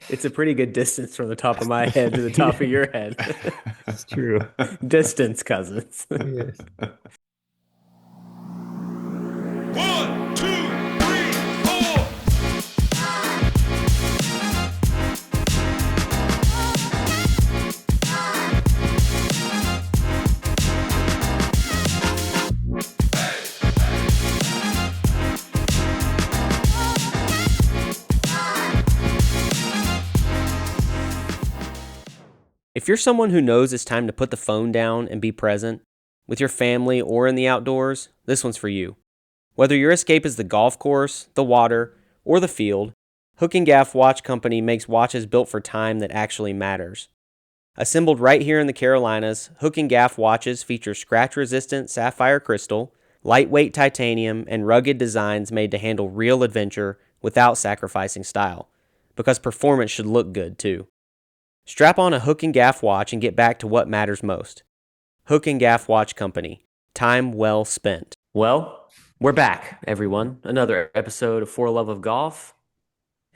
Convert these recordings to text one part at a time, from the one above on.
It's a pretty good distance from the top of my head to the top of Yeah, your head. it's true. Distance cousins. Yes. One, two, three, four. If you're someone who knows it's time to put the phone down and be present with your family or in the outdoors, this one's for you. Whether your escape is the golf course, the water, or the field, Hook and Gaff Watch Company makes watches built for time that actually matters. Assembled right here in the Carolinas, Hook and Gaff watches feature scratch-resistant sapphire crystal, lightweight titanium, and rugged designs made to handle real adventure without sacrificing style, because performance should look good too. Strap on a Hook and Gaff watch and get back to what matters most. Hook and Gaff Watch Company. Time well spent. Well, we're back, everyone. Another episode of For Love of Golf.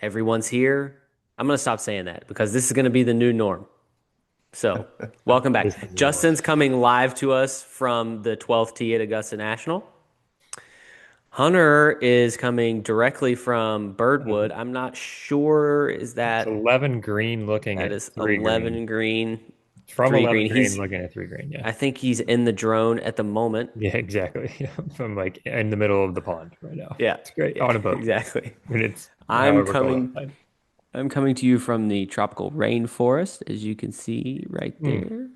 Everyone's here. I'm going to stop saying that because this is going to be the new norm. So, welcome back. Justin's coming live to us from the 12th tee at Augusta National. Hunter is coming directly from Birdwood. I'm not sure, is that 11 green looking that at is 3 11 green. green, From 3 11 green. green looking at 3 green. Yeah. I think he's in the drone at the moment. Yeah, exactly. I'm like in the middle of the pond right now. Yeah, It's great. yeah, On a boat. exactly. And it's I'm however cold coming. outside. I'm coming to you from the tropical rainforest, as you can see right there.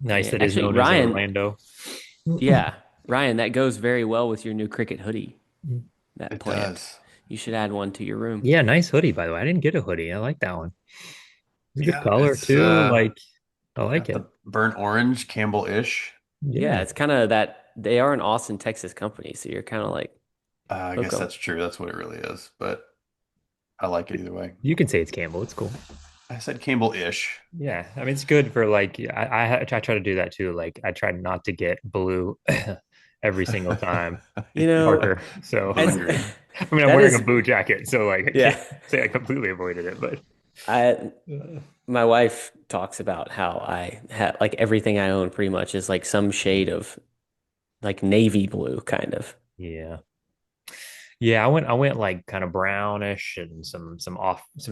Nice. And That is actually, known as Ryan, Orlando. yeah, Ryan, that goes very well with your new cricket hoodie. That It plant. does. You should add one to your room. Yeah, nice hoodie, by the way. I didn't get a hoodie. I like that one. It's a good Yeah, color it's too. Like, I like got it. the burnt orange, Campbell-ish. Yeah, it's kind of that they are an Austin, Texas company, so you're kind of like I hook guess 'em. that's true. That's what it really is. But I like it either way. You can say it's Campbell. It's cool. I said Campbell-ish. Yeah, I mean it's good for like I try to do that too. Like I try not to get blue every single time. You know, Parker. So as- I mean I'm that wearing is- a blue jacket, so like I Yeah. can't say I completely avoided it, but my wife talks about how I have like everything I own pretty much is like some shade of like navy blue kind of. yeah. Yeah, I went like kind of brownish and some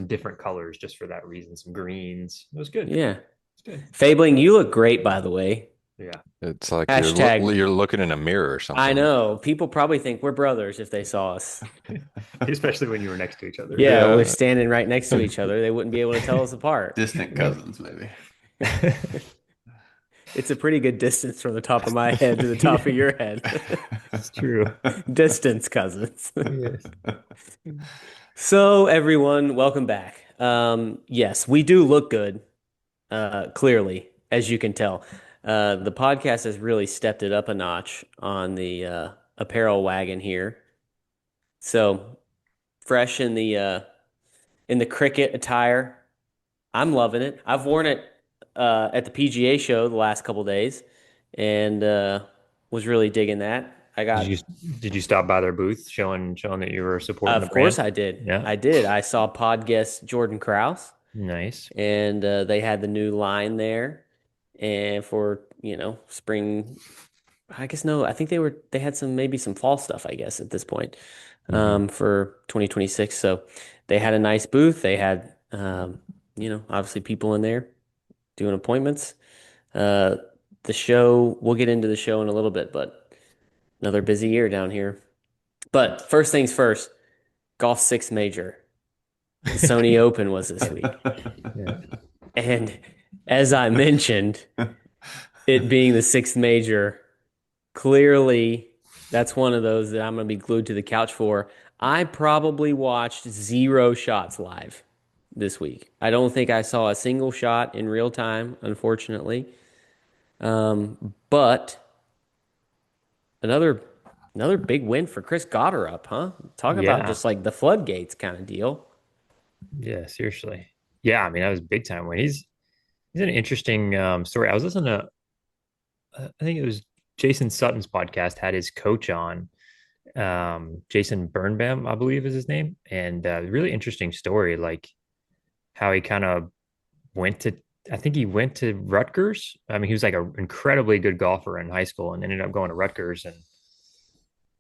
different colors just for that reason, some greens. It was good. Yeah. It's good. Fabling, you look great, by the way. Yeah. It's like Hashtag- you're looking in a mirror or something. I know. People probably think we're brothers if they saw us. Especially when you were next to each other. Yeah, Yeah. we're standing right next to each other. They wouldn't be able to tell us apart. Distant cousins, maybe. It's a pretty good distance from the top of my head to the top of your head. It's true. Distance cousins. Yes. So, everyone, welcome back. Yes, we do look good, clearly, as you can tell. The podcast has really stepped it up a notch on the apparel wagon here. So, fresh in the cricket attire. I'm loving it. I've worn it at the PGA Show the last couple days, and was really digging that. I got. Did you stop by their booth showing that you were supporting the Of course, brand? I did. Yeah. I did. I saw pod guest Jordan Krause, Nice. and they had the new line there, and for spring. I guess no. I think they had maybe some fall stuff. I guess at this point, for 2026. So they had a nice booth. They had obviously people in there doing appointments. The show. We'll get into the show in a little bit, but another busy year down here. But first things first. Golf Six Major. The Sony Open was this week. Yeah. And as I mentioned, it being the sixth major, clearly that's one of those that I'm going to be glued to the couch for. I probably watched 0 shots live this week. I don't think I saw a single shot in real time, unfortunately. But another big win for Chris Gotterup, huh? Talk about Yeah. just like the floodgates kind of deal. Yeah, seriously. Yeah, I mean that was big time when he's an interesting story. I was listening to I think it was Jason Sutton's podcast had his coach on, Jason Birnbaum, I believe is his name, and really interesting story. Like how he kind of went to I think he went to Rutgers. I mean, he was like an incredibly good golfer in high school and ended up going to Rutgers and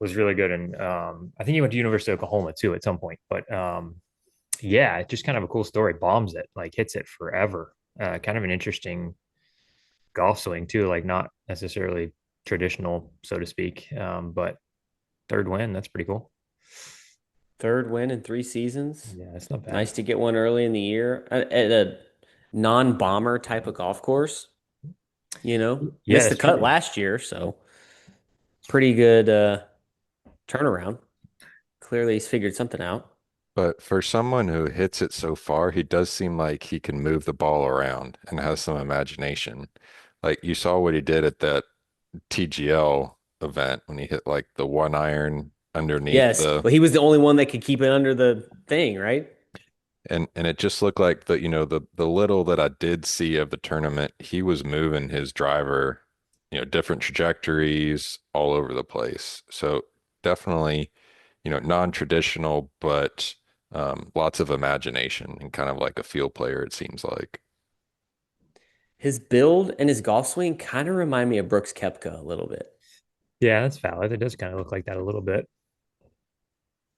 was really good. And I think he went to University of Oklahoma too at some point. But yeah, it's just kind of a cool story. Bombs it, like hits it forever. Kind of an interesting golf swing too, like not necessarily traditional, so to speak. But third win, that's pretty cool. Third win in 3 seasons. Yeah, it's not bad. Nice to get one early in the year at a non-bomber type of golf course. Yeah, Missed the that's cut true. last year, so pretty good turnaround. Clearly, he's figured something out. But for someone who hits it so far, he does seem like he can move the ball around and has some imagination. Like you saw what he did at that TGL event when he hit like the one iron underneath Yes, the but he was the only one that could keep it under the thing, right? and it just looked like the little that I did see of the tournament, he was moving his driver, different trajectories all over the place. So definitely, non-traditional, but lots of imagination and kind of like a field player, it seems like. His build and his golf swing kind of remind me of Brooks Koepka a little bit. Yeah, that's valid. It does kind of look like that a little bit.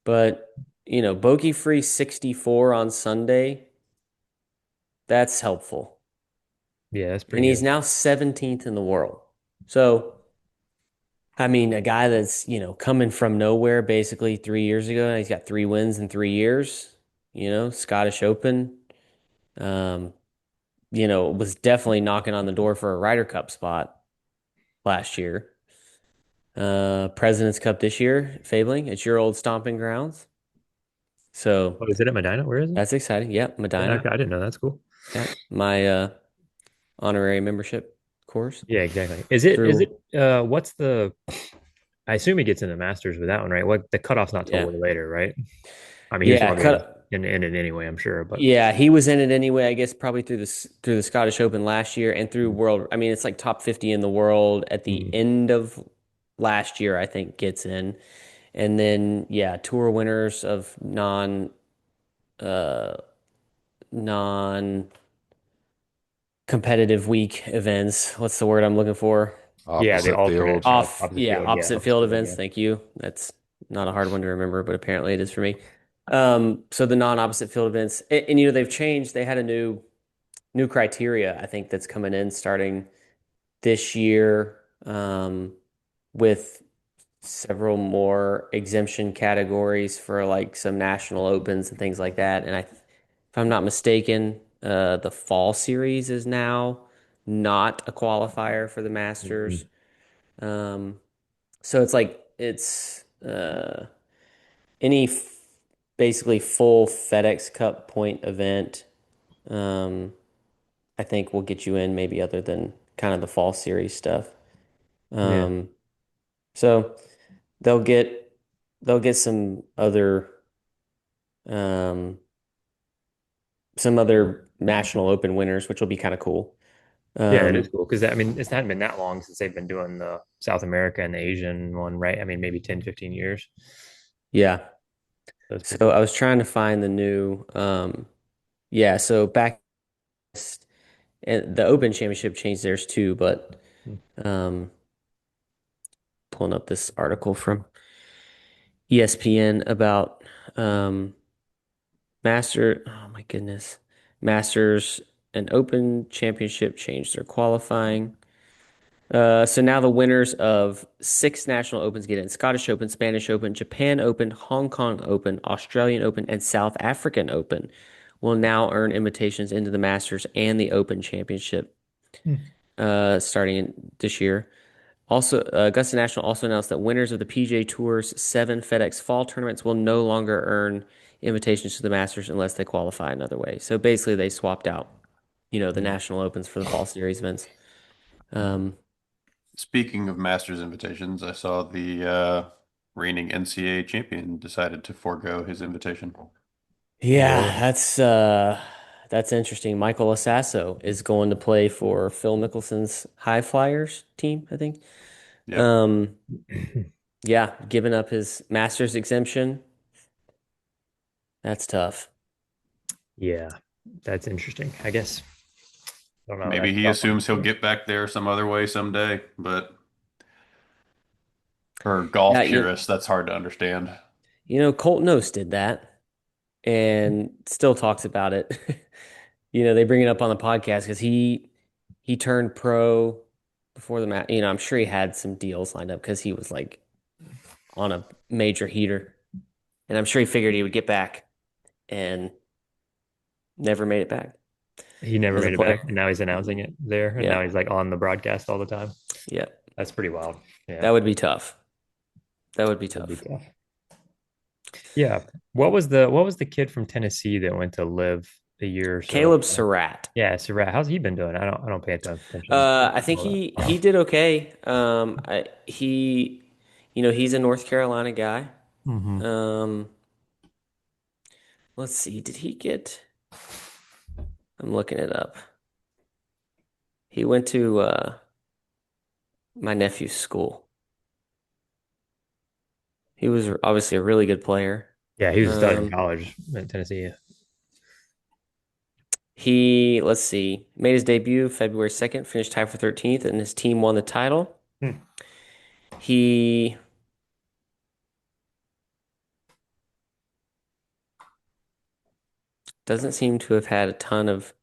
But, bogey free 64 on Sunday, that's helpful. Yeah, that's And pretty he's good. now 17th in the world. So, I mean, a guy that's, coming from nowhere basically 3 years ago, and he's got 3 wins in 3 years, Scottish Open, um, was definitely knocking on the door for a Ryder Cup spot last year. President's Cup this year, Fabling. It's your old stomping grounds. So Oh, is it at Medina? Where is it? that's exciting. Yep, Yeah, Medina. okay, I didn't know. That's cool. Yep, my honorary membership course Yeah, exactly. Is it through. what's the I assume he gets in the Masters with that one, right? What the cutoff's not till Yeah, way later, right? I mean, he was yeah, probably cut. in it anyway, I'm sure, but Yeah, he was in it anyway. I guess probably through the Scottish Open last year and through World. I mean, it's like top 50 in the world at the mm, end of last year. I think gets in, and then yeah, tour winners of uh non competitive week events. What's the word I'm looking for? yeah, the Opposite alternate field. Off, opposite yeah, field, yeah, opposite opposite field field, events. yeah. Thank you. That's not a hard one to remember, but apparently it is for me. So the non-opposite field events, and they've changed. They had a new criteria, I think, that's coming in starting this year, with several more exemption categories for like some national opens and things like that. And if I'm not mistaken, the fall series is now not a qualifier for the Mhm. Masters. So it's like any basically full FedEx Cup point event. Um, I think will get you in, maybe other than kind of the fall series stuff. Yeah, Um, so they'll get they'll get um, some other national open winners, which will be kind of cool. yeah, it is Um, cool because I mean, it hadn't been that long since they've been doing the South America and the Asian one, right? I mean, maybe 10, 15 years. yeah. That's pretty So I cool. was trying to find the new yeah, so back and the Open Championship changed theirs too, but Mm. um pulling up this article from ESPN about um oh my goodness. Masters and Open Championship changed their qualifying. So now the winners of 6 national opens get in: Scottish Open, Spanish Open, Japan Open, Hong Kong Open, Australian Open, and South African Open will now earn invitations into the Masters and the Open Championship Mm. this year. Also, Augusta National also announced that winners of the PGA Tour's 7 FedEx Fall tournaments will no longer earn invitations to the Masters unless they qualify another way. So basically, they swapped out, the Yeah. national opens for the Fall Series events. Um, Speaking of Masters invitations, I saw the reigning NCAA champion decided to forego his invitation. yeah, Really? that's interesting. Michael Asasso is going to play for Phil Mickelson's High Flyers team, I think. Yep. Um, yeah, giving up his Masters exemption. That's tough. Yeah. That's interesting. I guess I don't know. Maybe That's he tough. assumes he'll get back there some other way someday, but for golf Yeah, purists, that's hard to understand. Colt Knost did that and still talks about it. They bring it up on the podcast because he turned pro before the match. I'm sure he had some deals lined up because he was like on a major heater, and I'm sure he figured he would get back and never made it back He never as a made it back, player. and now he's announcing it there, and Yeah, now he's like on the broadcast all the time. yeah, That's pretty wild. Yeah, that would be tough. That would be would be tough. tough. Yeah. What was the kid from Tennessee that went to live a year or so Caleb ago? Surratt. Yeah, Surratt. How's he been doing? I don't pay attention to I think all that. he did okay. He's a North Carolina guy. Hmm. Um, let's see, did he get? I'm looking it up. He went to my nephew's school. He was obviously a really good player. Yeah, he was a stud in Um, college at Tennessee. let's see, made his debut February 2nd, finished tied for 13th, and his team won the title. Hmm. He doesn't seem to have had a ton of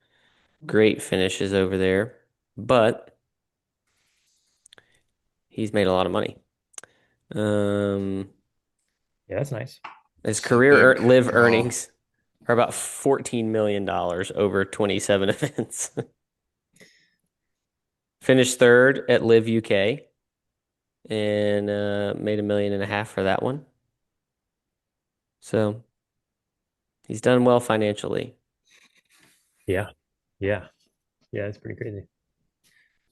great finishes over there, but he's made a lot of money. Um, Yeah, that's nice. his career Sick. live Oh, earnings are about $14 million over 27 events. Finished third at Live UK and made $1.5 million for that one. So he's done well financially. Yeah, yeah, yeah. It's pretty crazy.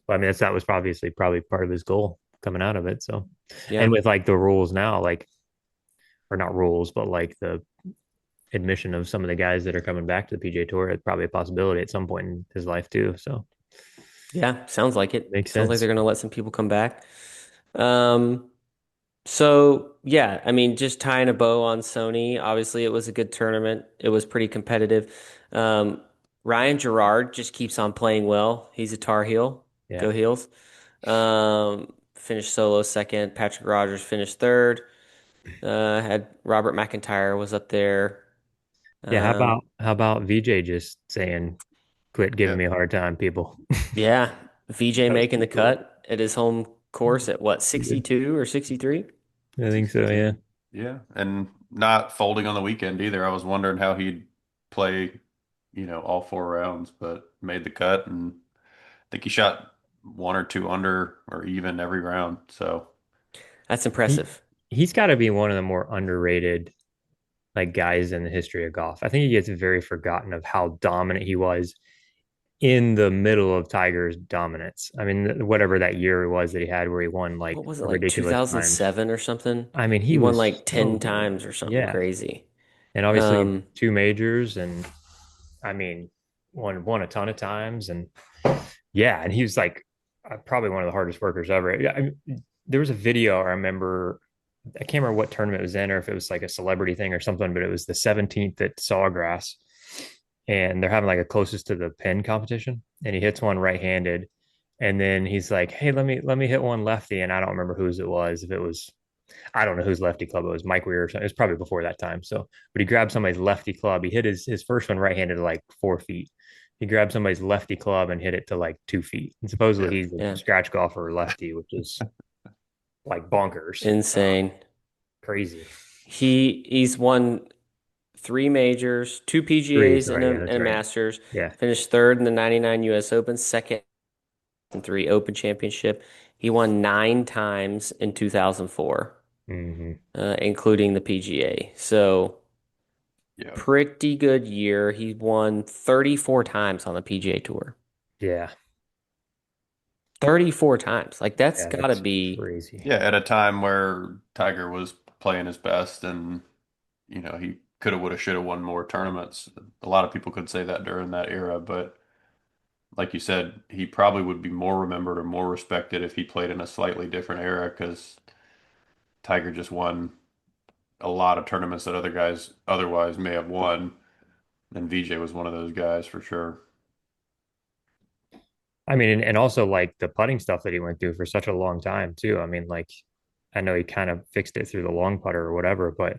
Well, I mean, that was obviously probably part of his goal coming out of it. So, Yeah. and with like the rules now, like, or not rules, but like the admission of some of the guys that are coming back to the PGA Tour, it's probably a possibility at some point in his life too. So Yeah, sounds like it. makes Sounds like they're sense. going to let some people come back. Um, so yeah, I mean, just tying a bow on Sony. Obviously, it was a good tournament. It was pretty competitive. Um, Ryan Gerard just keeps on playing well. He's a Tar Heel. Yeah. Go Heels. Finished solo second. Patrick Rogers finished third. Had Robert McIntyre was up there. Yeah. How Um, about how about VJ just saying, quit giving yeah. me a hard time, people. yeah, VJ That was making the pretty cool. cut at his home course at what, Good. 62 or 63? I think so, 62. yeah. Yeah. And not folding on the weekend either. I was wondering how he'd play, all 4 rounds, but made the cut. And I think he shot one or two under or even every round. So, That's He impressive. he's got to be one of the more underrated like guys in the history of golf. I think he gets very forgotten of how dominant he was in the middle of Tiger's dominance. I mean, whatever that year was that he had where he won like What was it, a like ridiculous times. 2007 or something? I mean, He he won was like so 10 good. times or something Yeah. crazy. And obviously Um, two majors and I mean, won a ton of times and yeah, and he was like probably one of the hardest workers ever. Yeah, there was a video I remember. I can't remember what tournament it was in, or if it was like a celebrity thing or something. But it was the 17th at Sawgrass, and they're having like a closest to the pin competition, and he hits one right-handed, and then he's like, "Hey, let me hit one lefty," and I don't remember whose it was. If it was I don't know whose lefty club it was, Mike Weir or something. It was probably before that time. So, but he grabbed somebody's lefty club. He hit his first one right-handed to like 4 feet. He grabbed somebody's lefty club and hit it to like 2 feet. And supposedly yeah. he's a yeah, scratch golfer lefty, which is like bonkers, insane. crazy. He's won three majors, two Three, PGAs and sorry, a, yeah, and that's a right. Masters. Yeah. Finished third in the 99 US Open, second and three Open Championship. He won nine times in 2004, Hmm. including the PGA. So Yeah. pretty good year. He won 34 times on the PGA Tour. Yeah. 34 times. Like that's Yeah, got to that's be, crazy. Yeah. At a time where Tiger was playing his best and, he could have, would have, should have won more tournaments. A lot of people could say that during that era, but like you said, he probably would be more remembered or more respected if he played in a slightly different era because Tiger just won a lot of tournaments that other guys otherwise may have won. And VJ was one of those guys for sure. I mean, and also like the putting stuff that he went through for such a long time too. I mean, like I know he kind of fixed it through the long putter or whatever, but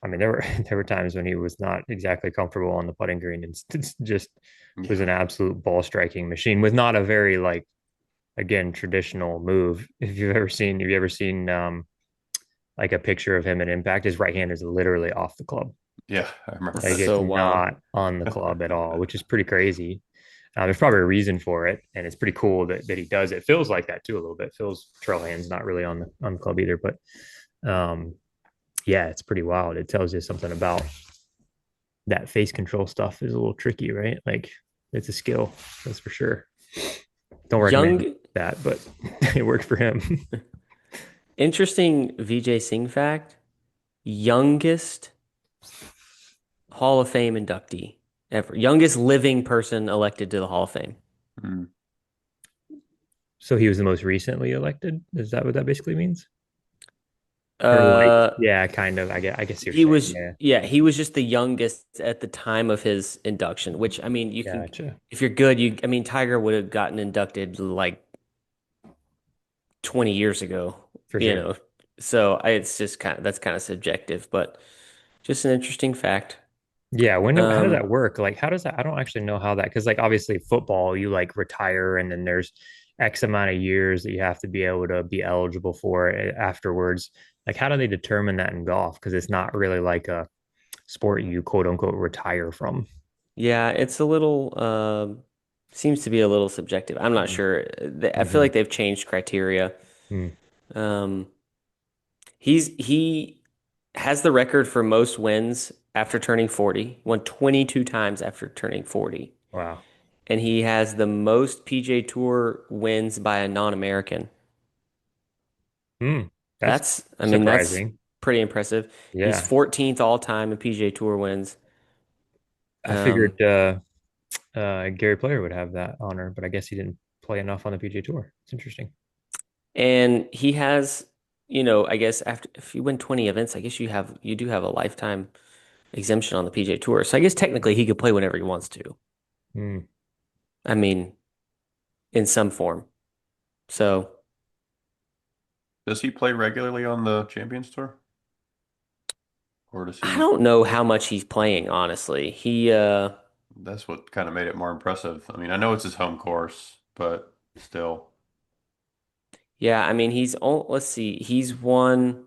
I mean, there were there were times when he was not exactly comfortable on the putting green and just was Yeah. an absolute ball striking machine with not a very like again traditional move. Have you ever seen like a picture of him at impact? His right hand is literally off the club. Yeah, I remember That's Like that it's so too. wild. not on the club at all, which is pretty crazy. There's probably a reason for it, and it's pretty cool that he does. It feels like that too a little bit. Feels trail hands not really on the club either, but um, yeah, it's pretty wild. It tells you something about that face control stuff is a little tricky, right? Like it's a skill, that's for sure. Don't recommend Young, that, but it worked for him. interesting VJ Singh fact. Youngest Hall of Fame inductee ever. Youngest living person elected to the Hall of Fame. Mm. So he was the most recently elected. Is that what that basically means? Or like, Uh, yeah, kind of. I guess you're he saying, was, yeah, yeah, he was just the youngest at the time of his induction, which I mean, you can, gotcha, if you're good, I mean, Tiger would have gotten inducted like 20 years ago, for you sure. know. So it's just that's kind of subjective, but just an interesting fact. Yeah, how does Um, that work? Like, how does that? I don't actually know how that because, like, obviously, football, you like retire, and then there's X amount of years that you have to be able to be eligible for it afterwards. Like, how do they determine that in golf? Because it's not really like a sport you quote unquote retire from. yeah, it's a little, seems to be a little subjective. I'm not sure. I feel Mm-hmm. like they've changed criteria. Mm. Um, he has the record for most wins after turning 40, won 22 times after turning 40. Wow. And he has the most PGA Tour wins by a non-American. Mm. That's I mean, that's surprising. pretty impressive. He's Yeah, 14th all time in PGA Tour wins. I figured Um, Gary Player would have that honor, but I guess he didn't play enough on the PGA Tour. It's interesting. and he has, I guess after if you win 20 events, I guess you do have a lifetime exemption on the PGA Tour. So I guess technically he could play whenever he wants to. Mm. I mean, in some form. So Does he play regularly on the Champions Tour? Or does I he? don't know how much he's playing, honestly. That's what kind of made it more impressive. I mean, I know it's his home course, but still. Yeah, I mean, let's see, he's won.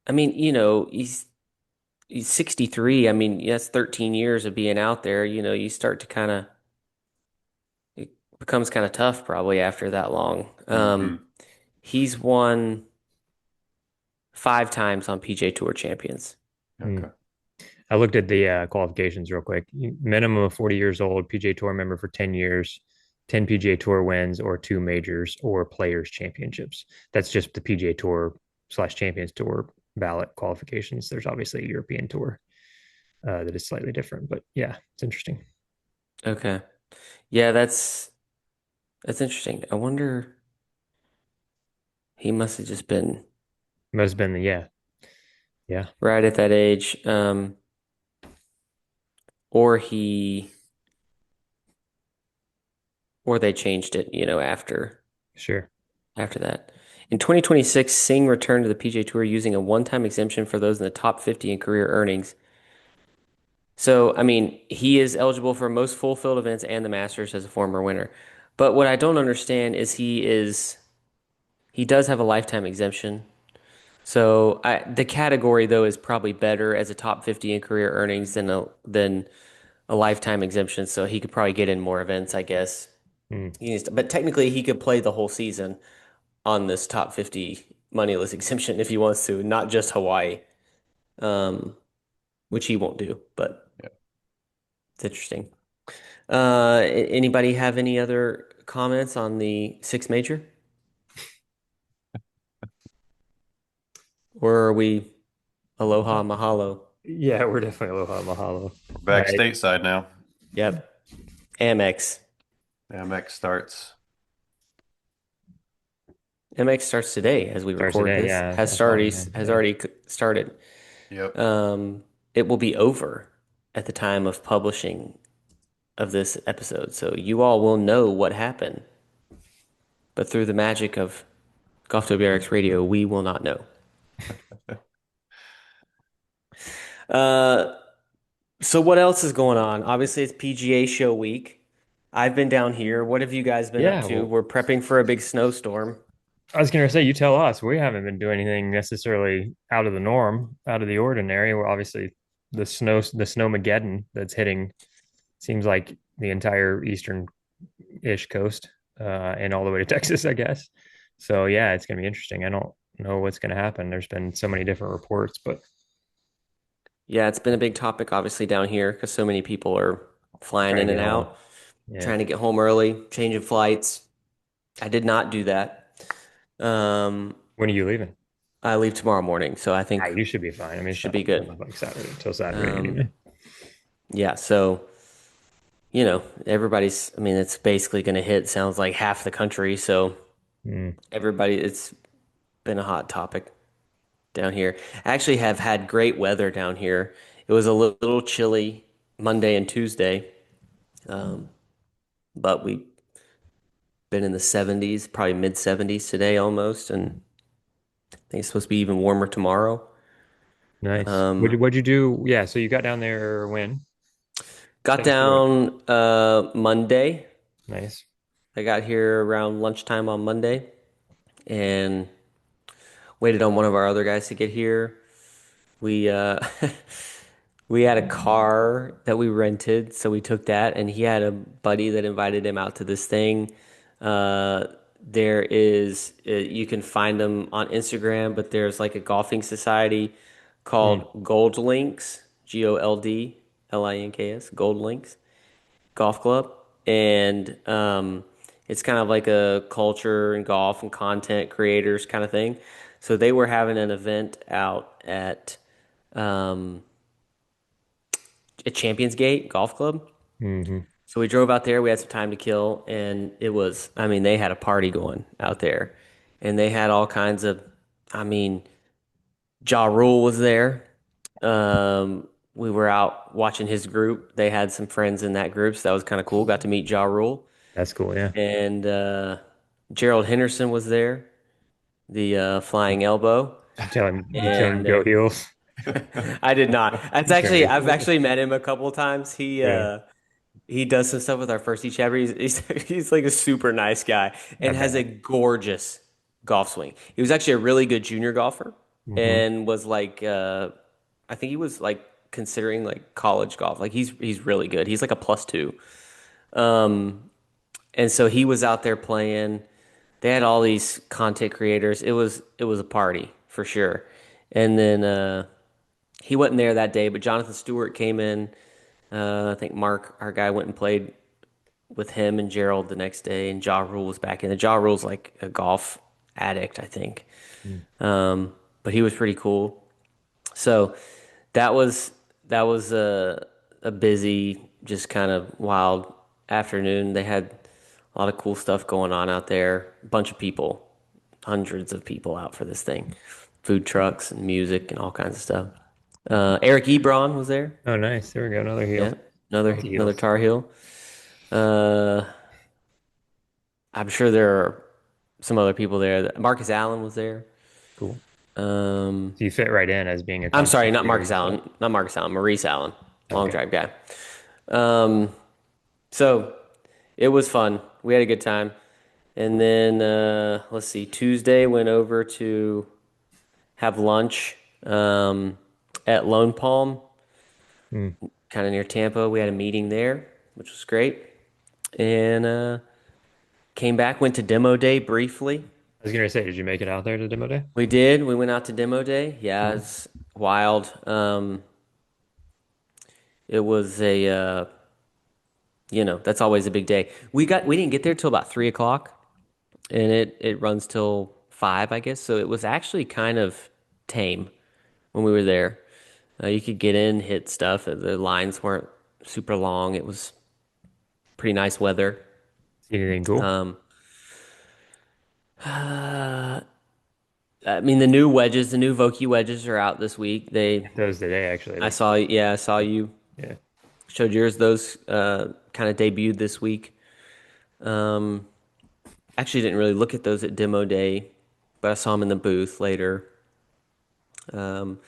I mean, he's 63. I mean, that's 13 years of being out there. You start to it becomes kind of tough probably after that long. Hmm. He's won 5 times on PJ Tour Champions. Mm. Okay. I looked at the qualifications real quick. Minimum of 40 years old, PGA Tour member for 10 years, 10 PGA Tour wins, or two majors or players' championships. That's just the PGA Tour slash Champions Tour ballot qualifications. There's obviously a European Tour that is slightly different, but yeah, it's interesting. Okay. Yeah, that's interesting. I wonder he must have just been Must have been the, yeah, yeah, right at that age. Or or they changed it, sure. after that. In 2026, Singh returned to the PGA Tour using a one-time exemption for those in the top 50 in career earnings. So, I mean, he is eligible for most full field events and the Masters as a former winner. But what I don't understand is he does have a lifetime exemption. So the category though is probably better as a top 50 in career earnings than a lifetime exemption. So he could probably get in more events, I guess. Mm, But technically he could play the whole season on this top 50 moneyless exemption if he wants to, not just Hawaii, um, which he won't do, but Yeah. it's interesting. Anybody have any other comments on the six major? Or are we aloha mahalo? yeah, we're definitely aloha mahalo. We're back stateside now. Yep. Amex. MX starts. MX starts today as we Starts record today. this. Yeah, Has I saw it started again. has Yeah, already started. Yep. Um, it will be over at the time of publishing of this episode. So you all will know what happened. But through the magic of Golf WRX Radio, we will not know. Uh, so what else is going on? Obviously, it's PGA Show week. I've been down here. What have you guys been up Yeah, to? well, We're prepping for a big snowstorm. I was gonna say, you tell us. We haven't been doing anything necessarily out of the norm, out of the ordinary. We're obviously the snowmageddon that's hitting seems like the entire eastern-ish coast, and all the way to Texas, I guess. So yeah, it's gonna be interesting. I don't know what's gonna happen. There's been so many different reports, but Yeah, it's been a big topic, obviously, down here because so many people are flying trying in to and get home. out, Yeah. trying to get home early, changing flights. I did not do that. Um, When are you leaving? I leave tomorrow morning, so I Ah, think you should be fine. I mean, it's should not be good. like Saturday until Saturday Um, anyway. yeah, so everybody's, I mean, it's basically going to hit, sounds like half the country. So Mm, it's been a hot topic down here. I actually have had great weather down here. It was a little chilly Monday and Tuesday, um, but we've been in the 70s, probably mid 70s today almost. And I think it's supposed to be even warmer tomorrow. nice. Um, What'd you do? Yeah, so you got down there when? got Take us through it. down Monday. Nice. I got here around lunchtime on Monday and waited on one of our other guys to get here. We we had a car that we rented, so we took that, and he had a buddy that invited him out to this thing. Uh, you can find them on Instagram, but there's like a golfing society Mm, called Gold Links, GoldLinks, Gold Links Golf Club, and it's kind of like a culture and golf and content creators kind of thing. So they were having an event out um, at Champions Gate Golf Club. hmm. So we drove out there. We had some time to kill, and it was, I mean, they had a party going out there, and they had all kinds of, I mean, Ja Rule was there. We were out watching his group. They had some friends in that group, so that was kind of cool. Got to meet Ja Rule, That's cool. Yeah. and Gerald Henderson was there, the flying elbow, You tell him and go heels. I did not. That's He's gonna actually be I've actually met him a couple of times. yeah. He does some stuff with our first each ever. He's like a super nice guy I and has a bet. gorgeous golf swing. He was actually a really good junior golfer Hmm. and was like I think he was like considering like college golf. Like he's really good. He's like a plus two. Um, and so he was out there playing. They had all these content creators. It was a party for sure. And then he wasn't there that day, but Jonathan Stewart came in. I think Mark, our guy, went and played with him and Gerald the next day, and Ja Rule was back in. And Ja Rule's like a golf addict, I think. But he was pretty cool. So that was a busy, just kind of wild afternoon. They had a lot of cool stuff going on out there. A bunch of people, hundreds of people out for this thing. Food trucks and music and all kinds of stuff. Eric Ebron was there. Oh, nice. There we go. Another Yeah, heel. another Lots of another heels. Tar Heel. Uh, I'm sure there are some other people there. Marcus Allen was there. Cool. Um, So you fit right in as being a I'm sorry, content not creator Marcus yourself. Allen, not Marcus Allen, Maurice Allen, long Okay. drive guy. Um, so it was fun. We had a good time. And then let's see, Tuesday went over to have lunch at Lone Palm, Mm. kind of near Tampa. We had a meeting there, which was great. And came back, went to demo day briefly. I was gonna say, did you make it out there to demo day? We did. We went out to demo day. Yeah, Cool. it's wild. It was that's always a big day. We didn't get there till about 3 o'clock, and it runs till 5, I guess. So it was actually kind of tame when we were there. You could get in, hit stuff. The lines weren't super long. It was pretty nice weather. See anything cool? Um, I mean, the new wedges, the new Vokey wedges are out this week. Those today, actually. I saw, yeah, I saw you Yeah. showed yours. Those kind of debuted this week. Um, actually didn't really look at those at demo day, but I saw them in the booth later. Um,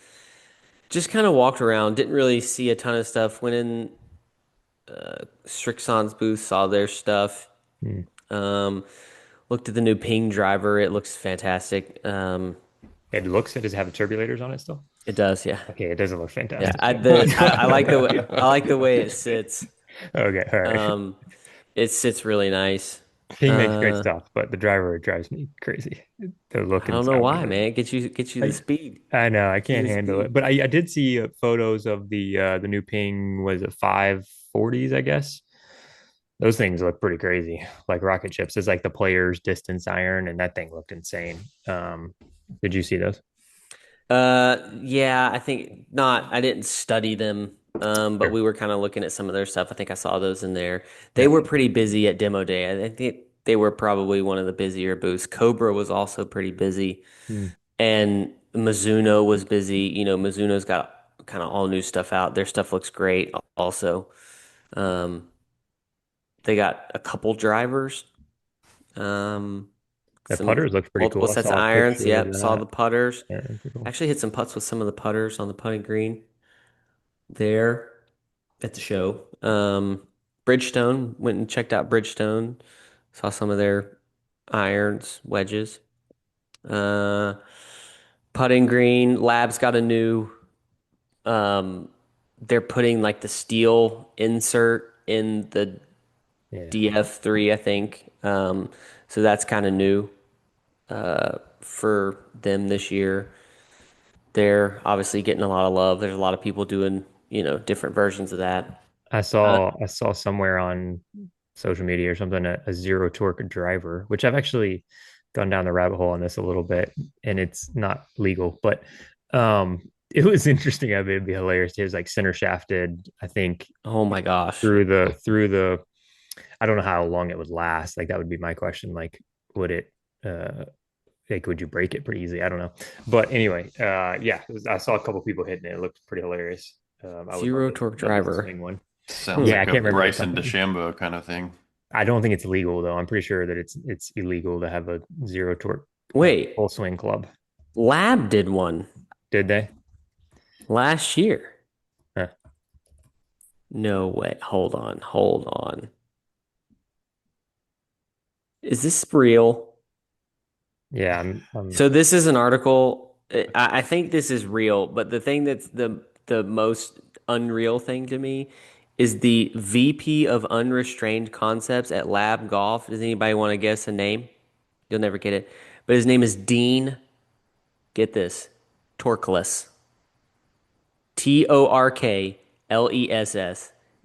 just kind of walked around, didn't really see a ton of stuff. Went in Strixon's booth, saw their stuff. Hmm. Um, looked at the new Ping driver. It looks fantastic. Does it have turbulators on it still? It does, yeah. Okay, it doesn't look Yeah, fantastic. I like the way it sits. Okay, all right. Um, it sits really nice. Ping makes great Uh, stuff, but the driver drives me crazy. The look I and don't know sound why, of it. man. Get you the speed. I know I Get you can't the handle it, speed. but I did see photos of the new Ping was it 540s, I guess. Those things look pretty crazy, like rocket ships. It's like the player's distance iron, and that thing looked insane. Did you see those? Yeah, I think not. I didn't study them, but Sure. we were kind of looking at some of their stuff. I think I saw those in there. They Yeah. were pretty busy at demo day. I think they were probably one of the busier booths. Cobra was also pretty busy, Hmm. and Mizuno was busy. You know, Mizuno's got kind of all new stuff out. Their stuff looks great. Also, um, they got a couple drivers. Um, The some putters looked pretty multiple cool. I sets of saw a irons. picture of Yep, saw that. the putters. Yeah, pretty cool. Actually hit some putts with some of the putters on the putting green there at the show. Bridgestone, went and checked out Bridgestone. Saw some of their irons, wedges. Uh, putting green. Labs got a new. Um, they're putting like the steel insert in the Yeah. DF3, I think. So that's kind of new for them this year. They're obviously getting a lot of love. There's a lot of people doing, different versions of that. Uh, I saw somewhere on social media or something a zero torque driver, which I've actually gone down the rabbit hole on this a little bit, and it's not legal, but it was interesting. I mean, it'd be hilarious. It was like center shafted, I think, oh my gosh. through the I don't know how long it would last. Like that would be my question. Like, would it would you break it pretty easy? I don't know. But anyway, yeah, I saw a couple people hitting it. It looked pretty hilarious. I would Zero torque love to driver. swing one. Sounds Yeah, I like a can't remember the Bryson company. DeChambeau kind of thing. I don't think it's legal though. I'm pretty sure that it's illegal to have a zero torque Wait, full swing club. Lab did one Did they? last year. Huh. No way. Hold on. Hold on. Is this real? Yeah, I'm So this is an article. I think this is real, but the thing that's the most unreal thing to me is the VP of Unrestrained Concepts at Lab Golf. Does anybody want to guess a name? You'll never get it. But his name is Dean. Get this. Torkless. Torkless.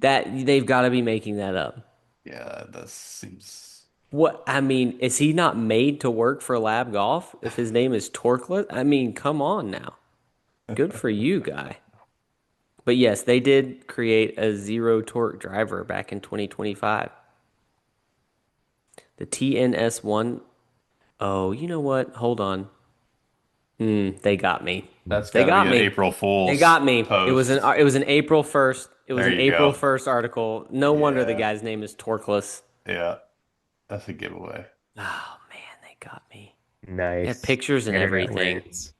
That they've got to be making that up. Yeah, that seems. What I mean, is he not made to work for Lab Golf if his name is Torkless? I mean, come on now. Good for you, guy. But yes, they did create a zero torque driver back in 2025. The TNS1. Oh, you know what? Hold on. They got me. That's They got to be got an me. April They Fool's got me. post. It was an April 1st. It was There an you April go. 1st article. No wonder the Yeah, guy's name is Torkless. yeah, that's a giveaway. Oh man, they got me. They had nice. pictures and Internet everything. wins.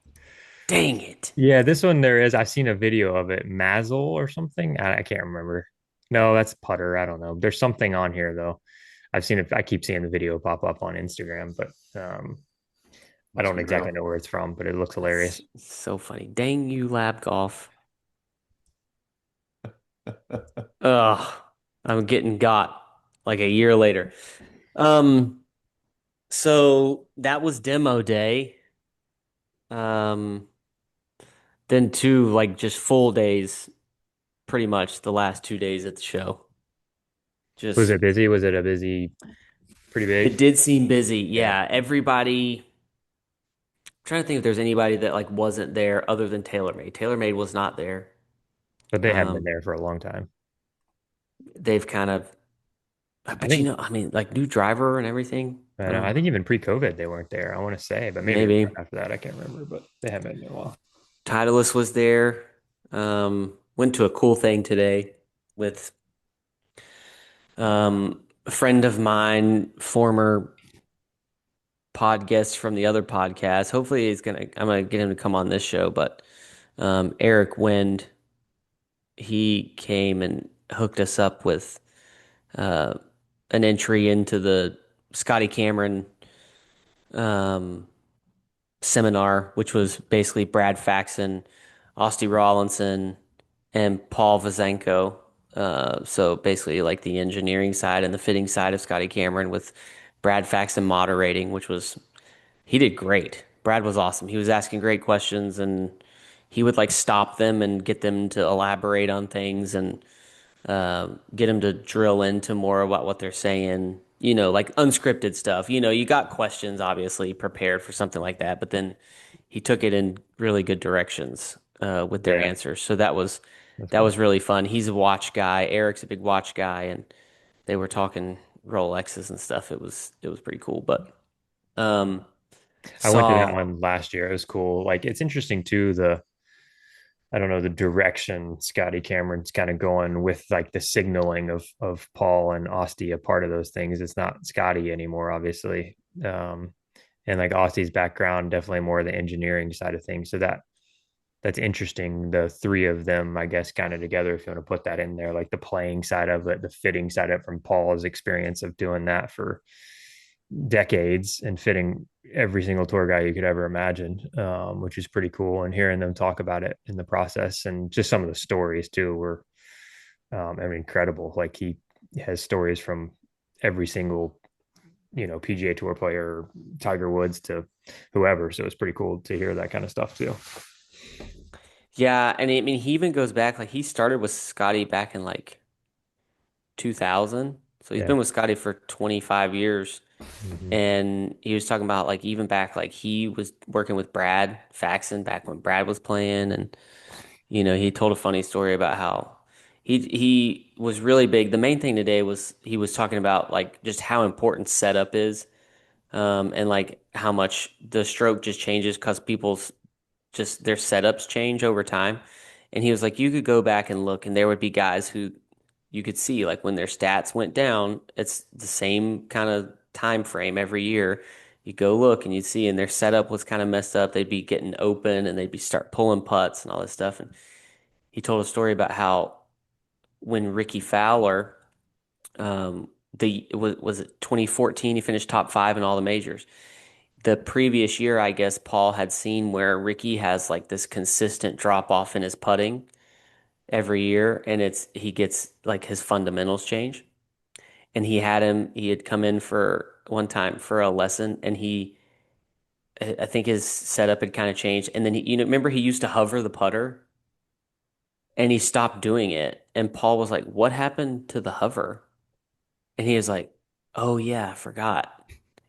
Dang it. Yeah, this one there is. I've seen a video of it. Mazzle or something. I can't remember. No, that's putter. I don't know. There's something on here though. I've seen it. I keep seeing the video pop up on Instagram, but I Must don't be exactly real. know where it's from, but it looks hilarious. It's so funny. Dang you, Lab Golf. Ugh, I'm getting got like a year later. Um, so that was demo day. Um, then two like just full days, pretty much the last 2 days at the show. Was Just it busy? Was it a busy, pretty it big? did seem busy. Yeah, Yeah, everybody. Trying to think if there's anybody that like wasn't there other than TaylorMade. TaylorMade was not there. but they have been Um, there for a long time. they've kind of, I but think I mean, like new driver and everything. And I think even pre-COVID they weren't there. I want to say, but maybe Maybe after that I can't remember. But they haven't been in a while. Titleist was there. Went to a cool thing today with a friend of mine, former pod guest from the other podcast. Hopefully I'm gonna get him to come on this show, but Eric Wind, he came and hooked us up with uh, an entry into the Scotty Cameron um, seminar, which was basically Brad Faxon, Austie Rollinson, and Paul Vazenko. So basically, like the engineering side and the fitting side of Scotty Cameron, with Brad Faxon moderating, which was he did great. Brad was awesome. He was asking great questions, and he would like stop them and get them to elaborate on things and get them to drill into more about what they're saying. You know, like unscripted stuff. You know, you got questions obviously prepared for something like that, but then he took it in really good directions with their Yeah, answers. So that was that's that cool. was really fun. He's a watch guy. Eric's a big watch guy, and they were talking Rolexes and stuff. It was pretty cool. But um, I went to that saw one last year. It was cool. Like it's interesting too, the I don't know, the direction Scotty Cameron's kind of going with like the signaling of Paul and Austie, a part of those things. It's not Scotty anymore, obviously. And like Austie's background, definitely more the engineering side of things. So that's interesting. The three of them, I guess, kind of together, if you want to put that in there, like the playing side of it, the fitting side of it from Paul's experience of doing that for decades and fitting every single tour guy you could ever imagine, which is pretty cool. And hearing them talk about it in the process and just some of the stories too were, I mean, incredible. Like he has stories from every single, PGA Tour player, Tiger Woods to whoever. So it's pretty cool to hear that kind of stuff too. yeah, and I mean he even goes back like he started with Scotty back in like 2000. So he's Yeah. been with Scotty for 25 years. Mm-hmm. And he was talking about like even back like he was working with Brad Faxon back when Brad was playing, and he told a funny story about how he was really big. The main thing today was he was talking about like just how important setup is, and like how much the stroke just changes because people's just their setups change over time. And he was like, you could go back and look, and there would be guys who you could see like when their stats went down, it's the same kind of time frame every year. You go look and you'd see, and their setup was kind of messed up. They'd be getting open and they'd be start pulling putts and all this stuff. And he told a story about how when Ricky Fowler, was it 2014, he finished top five in all the majors. The previous year, I guess Paul had seen where Ricky has like this consistent drop off in his putting every year, and he gets like his fundamentals change. And he had come in for one time for a lesson, and I think his setup had kind of changed. And then remember he used to hover the putter, and he stopped doing it. And Paul was like, "What happened to the hover?" And he was like, "Oh yeah, I forgot."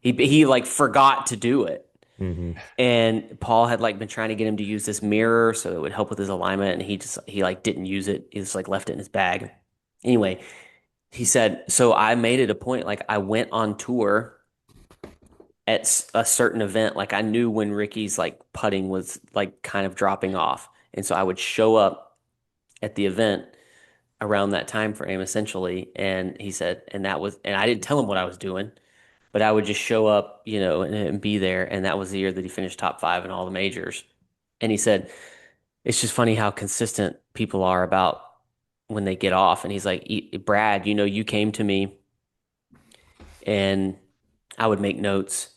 He like forgot to do it. Mm-hmm. And Paul had like been trying to get him to use this mirror so it would help with his alignment, and he like didn't use it. He just like left it in his bag. Anyway, he said, so I made it a point, like I went on tour at a certain event, like I knew when Ricky's like putting was like kind of dropping off. And so I would show up at the event around that time frame essentially. And he said, and I didn't tell him what I was doing, but I would just show up, and be there. And that was the year that he finished top five in all the majors. And he said, it's just funny how consistent people are about when they get off. And he's like, Brad, you came to me and I would make notes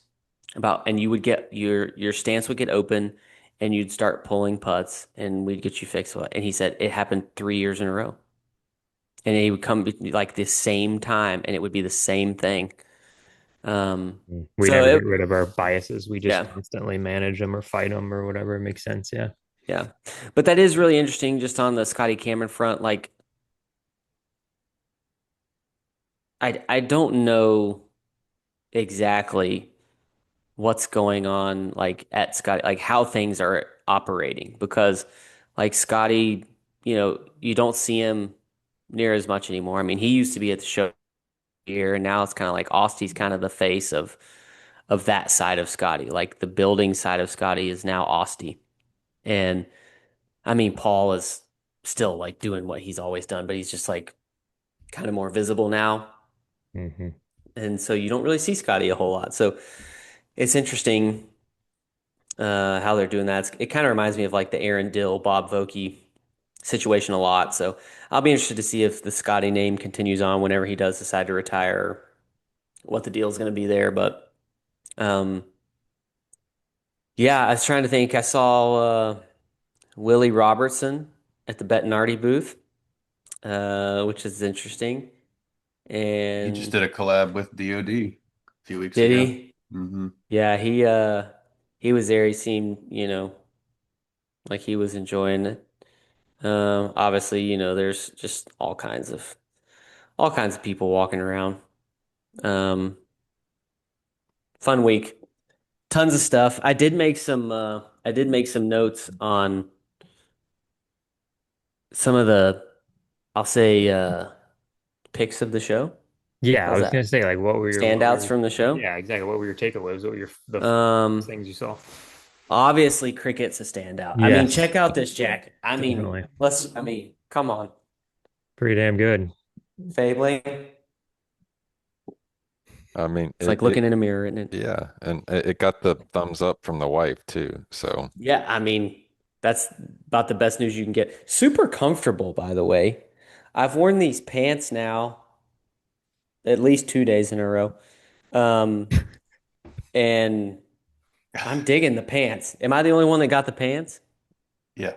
and you would get your stance would get open and you'd start pulling putts and we'd get you fixed. And he said it happened 3 years in a row. And he would come like the same time and it would be the same thing. Um, We so never it, get rid of our biases. We just yeah, constantly manage them or fight them or whatever. It makes sense. Yeah. yeah. But that is really interesting just on the Scotty Cameron front. Like I don't know exactly what's going on like at Scotty, like how things are operating because like Scotty, you don't see him near as much anymore. I mean, he used to be at the show year, and now it's kind of like Austy's kind of the face of that side of Scotty. Like the building side of Scotty is now Austy. And I mean, Paul is still like doing what he's always done, but he's just like kind of more visible now. Hmm. And so you don't really see Scotty a whole lot. So it's interesting how they're doing that. It kind of reminds me of like the Aaron Dill, Bob Vokey situation a lot. So I'll be interested to see if the Scotty name continues on whenever he does decide to retire, what the deal is going to be there. But um, yeah, I was trying to think. I saw Willie Robertson at the Bettinardi booth, which is interesting. He just And did a collab with DOD a few weeks did ago. he? Hmm. Yeah, he was there. He seemed, like he was enjoying it. Obviously, there's just all kinds of people walking around. Um, Fun week. Tons of stuff. I did make some notes on some of the, I'll say, picks of the show. Yeah, I How's was that? gonna say like what were Standouts your from the show. yeah, exactly. What were your takeaways? What were the Um, things you saw? Obviously cricket's a standout. I mean, Yes, check out this jacket. I mean, definitely. come on. Pretty damn good. Fabling. I mean, It's like looking in a mirror, isn't it? yeah, and it got the thumbs up from the wife too. So Yeah, I mean, that's about the best news you can get. Super comfortable, by the way. I've worn these pants now at least 2 days in a row. Um, and I'm digging the pants. Am I the only one that got the pants? Yeah.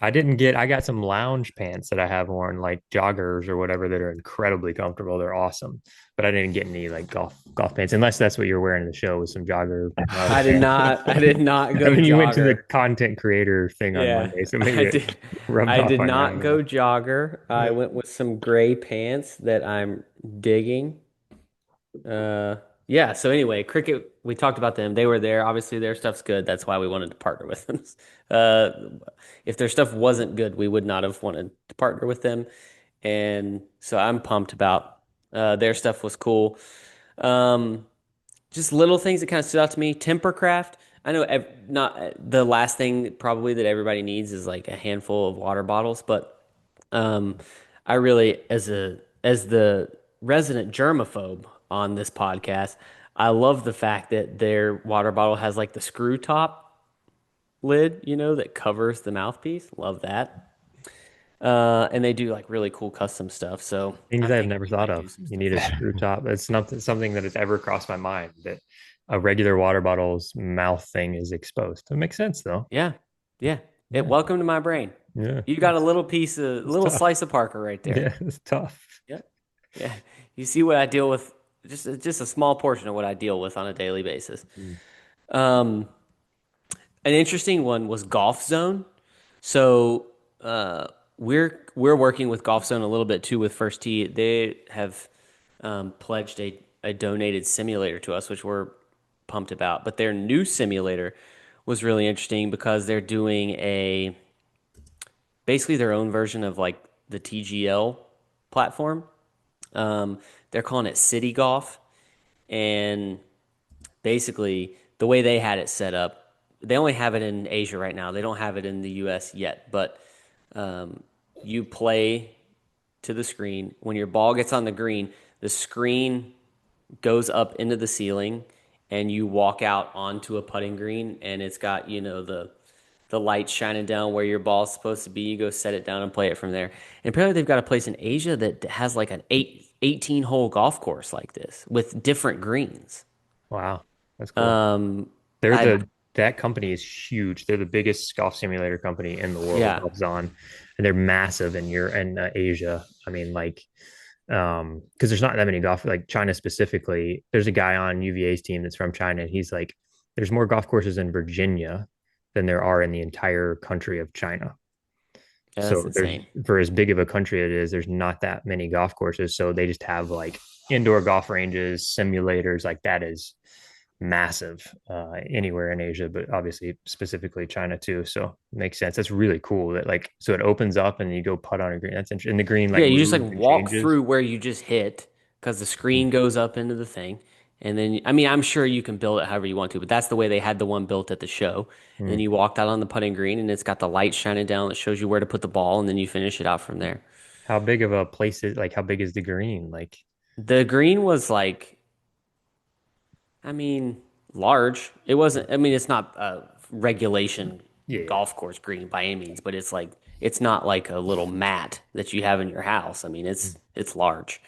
I got some lounge pants that I have worn, like joggers or whatever, that are incredibly comfortable. They're awesome. But I didn't get any like golf pants, unless that's what you're wearing in the show with some jogger lounge I did pants. not. I did not I go mean, you went to the jogger. content creator thing on Yeah, Monday, so I maybe it did. rubbed I off did on you. I not don't go know. jogger. I Yeah. went with some gray pants that I'm digging. Uh, yeah. So anyway, Cricket. We talked about them. They were there. Obviously, their stuff's good. That's why we wanted to partner with them. Uh, if their stuff wasn't good, we would not have wanted to partner with them. And so I'm pumped about their stuff was cool. Um, just little things that kind of stood out to me. Tempercraft. I know not the last thing probably that everybody needs is like a handful of water bottles, but um, I really, as the resident germaphobe on this podcast, I love the fact that their water bottle has like the screw top lid, that covers the mouthpiece. Love that. And they do like really cool custom stuff. So Things I'm I've thinking never we thought might do of. some You stuff need a there. screw top. It's not something that has ever crossed my mind that a regular water bottle's mouth thing is exposed. It makes sense though. Yeah. Yeah. Yeah. Welcome to my brain. Yeah. You got a little piece of, It's little tough. slice of Parker right there. Yeah, it's tough. Yeah. Yeah. You see what I deal with, just a small portion of what I deal with on a daily basis. Mm. Um, an interesting one was Golf Zone. So we're working with Golf Zone a little bit too with First Tee. They have pledged a donated simulator to us, which we're pumped about. But their new simulator was really interesting because they're doing basically their own version of like the TGL platform. They're calling it City Golf, and basically the way they had it set up, they only have it in Asia right now. They don't have it in the US yet, but you play to the screen. When your ball gets on the green, the screen goes up into the ceiling and you walk out onto a putting green and it's got, the light shining down where your ball's supposed to be. You go set it down and play it from there. And apparently they've got a place in Asia that has like an 18-hole golf course like this with different greens. Wow. That's cool. Um, They're I that company is huge. They're the biggest golf simulator company in the world, yeah, Golf Zon, and they're massive in Asia. I mean, like, because there's not that many golf, like China specifically. There's a guy on UVA's team that's from China, and he's like, there's more golf courses in Virginia than there are in the entire country of China. yeah, that's So there's insane. for as big of a country it is, there's not that many golf courses. So they just have like indoor golf ranges, simulators, like that is massive anywhere in Asia, but obviously specifically China too. So it makes sense. That's really cool. That like so it opens up and you go putt on a green. That's interesting. And the green Yeah, like you just like moves and walk changes. through where you just hit, because the screen goes up into the thing. And then, I mean, I'm sure you can build it however you want to, but that's the way they had the one built at the show. And then Mm. you walked out on the putting green, and it's got the light shining down that shows you where to put the ball, and then you finish it out from there. How big of a place is like how big is the green? Like, The green was like, I mean, large. It wasn't, I mean, it's not a regulation yeah, yeah. golf course green by any means, but it's like, it's not like a little mat that you have in your house. I mean, Mm. it's large.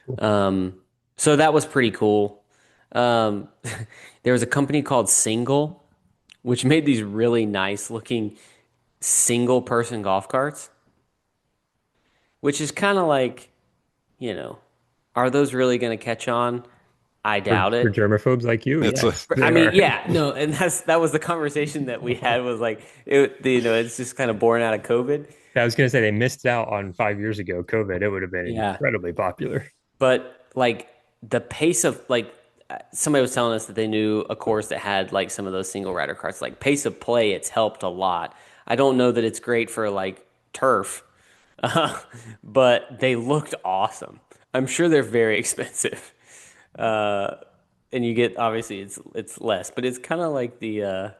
Cool. Um, so that was pretty cool. Um, there was a company called Single, which made these really nice looking single person golf carts, which is kind of like, you know, are those really going to catch on? I doubt For it. germaphobes like you, It's a yes, they I mean, are. yeah, no, and that was the conversation that we had was like, it's just kind of born out of COVID. I was gonna say they missed out on 5 years ago, COVID. It would have been Yeah. incredibly popular. But like the pace of like somebody was telling us that they knew a course that had like some of those single rider carts. Like pace of play, it's helped a lot. I don't know that it's great for like turf, uh, but they looked awesome. I'm sure they're very expensive, uh, and you get obviously it's less, but it's kind of like it's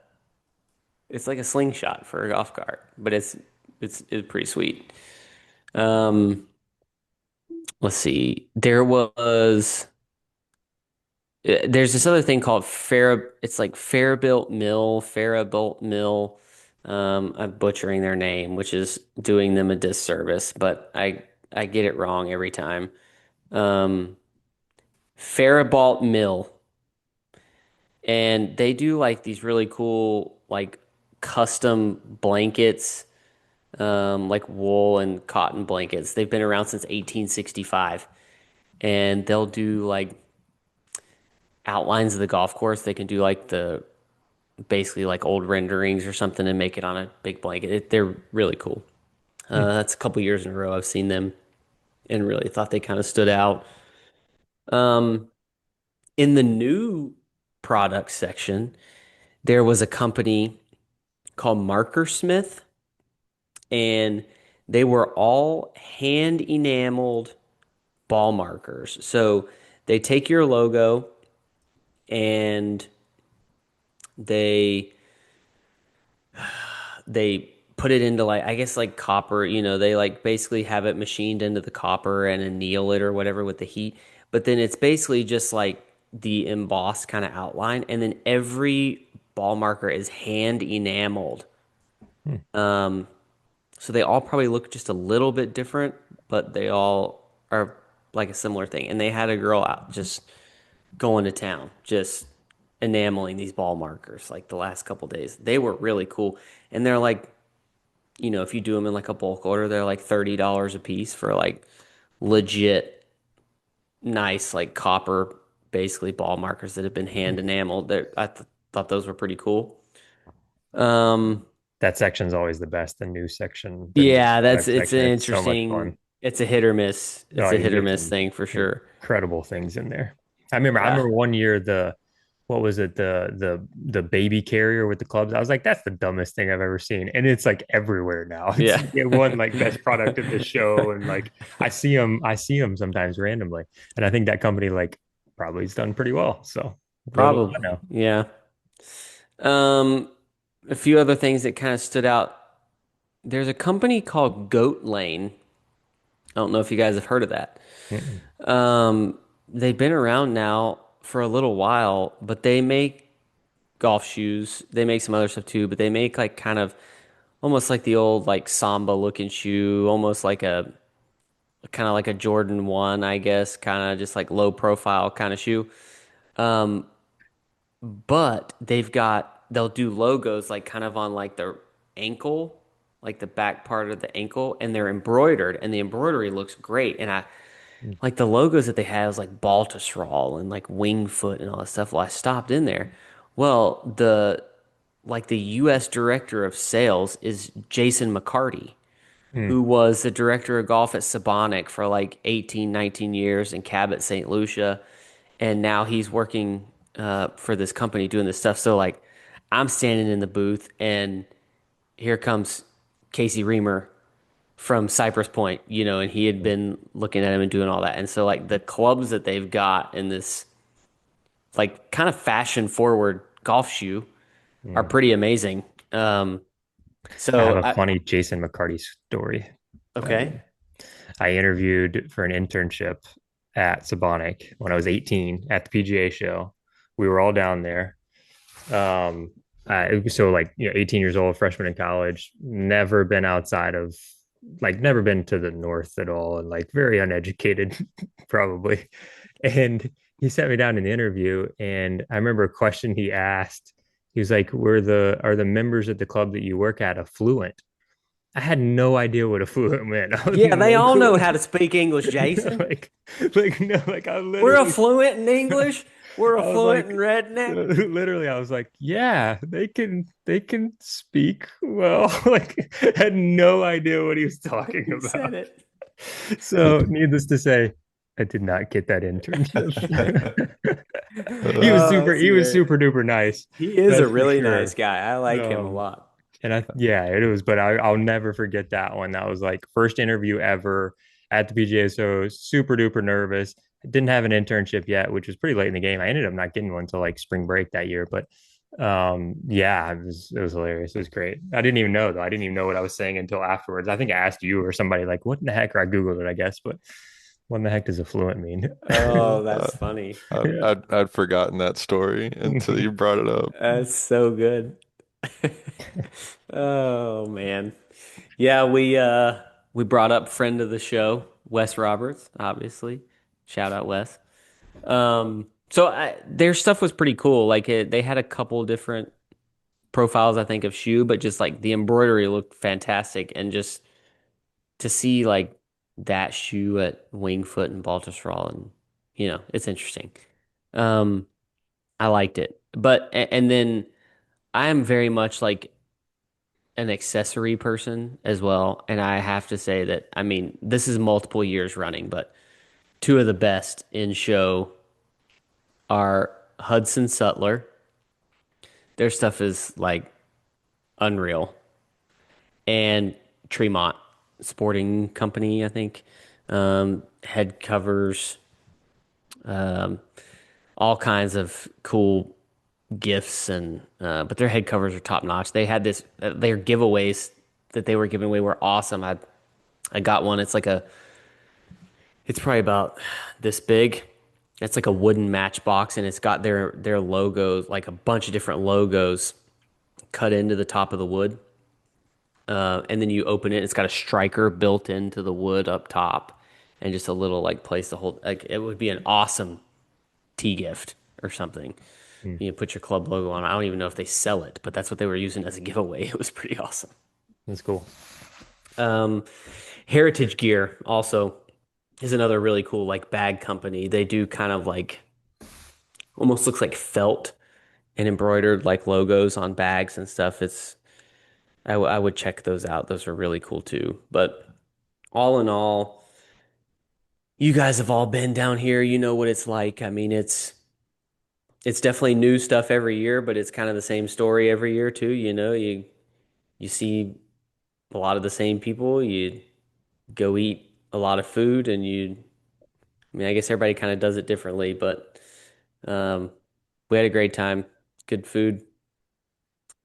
like a slingshot for a golf cart, but it's pretty sweet. Um, let's see. There's this other thing called it's like Faribault Mill. I'm butchering their name, which is doing them a disservice, but I get it wrong every time. Um, Faribault Mill, and they do like these really cool like custom blankets, like wool and cotton blankets. They've been around since 1865, and they'll do like outlines of the golf course. They can do like the basically like old renderings or something and make it on a big blanket. They're really cool. Hmm. That's a couple years in a row I've seen them and really thought they kind of stood out. Um, in the new product section, there was a company called Marker Smith, and they were all hand enameled ball markers. So they take your logo and they they put it into like I guess like copper, they like basically have it machined into the copper and anneal it or whatever with the heat. But then it's basically just like the embossed kind of outline, and then every ball marker is hand enameled. Hmm. So they all probably look just a little bit different, but they all are like a similar thing. And they had a girl out just going to town, just enameling these ball markers like the last couple days. They were really cool. And they're like, if you do them in like a bulk order, they're like $30 a piece for like legit nice like copper basically ball markers that have been hand enameled. Thought those were pretty cool. Um That section's always the best. The new section, the new yeah, product section. It's so much fun. it's a hit or miss. It's Oh, a you hit or get miss some thing for sure. incredible things in there. I remember Yeah. one year the what was it the baby carrier with the clubs. I was like, that's the dumbest thing I've ever seen, and it's like everywhere now. It's Yeah. it won like best product of the show, and like I see them sometimes randomly, and I think that company like probably has done pretty well. So blow them Probably. out now. Yeah. Um a few other things that kind of stood out. There's a company called Goat Lane. I don't know if you guys have heard of that. Mm-mm. They've been around now for a little while, but they make golf shoes. They make some other stuff too, but they make like kind of almost like the old like Samba looking shoe, almost like a kind of like a Jordan 1, I guess, kind of just like low profile kind of shoe. But they'll do logos like kind of on like the ankle, like the back part of the ankle, and they're embroidered, and the embroidery looks great. And I like the logos that they have is like Baltusrol and like Wingfoot and all that stuff. Well, I stopped in there. Well, the U.S. director of sales is Jason McCarty, Mm. who was the director of golf at Sabonic for like 18, 19 years and Cabot St. Lucia. And now he's working for this company doing this stuff. So like I'm standing in the booth and here comes Casey Reamer from Cypress Point, and he had been looking at him and doing all that. And so like the clubs that they've got in this like kind of fashion forward golf shoe are Mm. pretty amazing. I have So a funny Jason McCarty story. okay. Um, I interviewed for an internship at Sabonic when I was 18 at the PGA show. We were all down there. Um, so like 18 years old, freshman in college, never been outside of never been to the north at all, and like very uneducated, probably. And he sat me down in the interview, and I remember a question he asked. He was like, are the members at the club that you work at affluent?" I had no idea what affluent meant. I had Yeah, they no all know clue. how to speak English, Jason. like, no, like I We're literally, affluent in English. We're I was affluent in like, redneck. literally, I was like, yeah, they can speak well. Like, had no idea what he was talking He about. said it. So, needless to say, I did not get that internship. Oh, that's He was great. super duper nice. He is a That's for really nice sure. guy. I like him a Um, lot. and yeah, it was, but I'll never forget that one. That was like first interview ever at the PGA. So super duper nervous. I didn't have an internship yet, which was pretty late in the game. I ended up not getting one until like spring break that year. But yeah, it was hilarious. It was great. I didn't even know though. I didn't even know what I was saying until afterwards. I think I asked you or somebody like, what in the heck? Or I Googled it, I guess, but what in the heck does affluent mean? Oh, Uh, that's funny. Yeah. I'd forgotten that story until you brought it up. That's so good. Oh man. Yeah, we brought up friend of the show, Wes Roberts, obviously. Shout out Wes. Their stuff was pretty cool. They had a couple different profiles, I think, of shoe, but just like the embroidery looked fantastic, and just to see like that shoe at Wingfoot and Baltusrol, and it's interesting. Um, I liked it, and then I am very much like an accessory person as well, and I have to say that I mean this is multiple years running, but two of the best in show are Hudson Sutler. Their stuff is like unreal, and Tremont Sporting Company, I think. Head covers, um, all kinds of cool gifts, and but their head covers are top notch. They had this their giveaways that they were giving away were awesome. I got one. It's probably about this big. It's like a wooden matchbox, and it's got their logos, like a bunch of different logos cut into the top of the wood. And then you open it. It's got a striker built into the wood up top, and just a little like place to hold. Like it would be an awesome tea gift or something. Mm, You put your club logo on. I don't even know if they sell it, but that's what they were using as a giveaway. It was pretty awesome. that's cool. Um, Heritage Gear also is another really cool like bag company. They do kind of like almost looks like felt and embroidered like logos on bags and stuff. I would check those out. Those are really cool too. But all in all, you guys have all been down here. You know what it's like. I mean, it's definitely new stuff every year, but it's kind of the same story every year too. You see a lot of the same people. You go eat a lot of food, and I mean, I guess everybody kind of does it differently, but um, we had a great time, good food,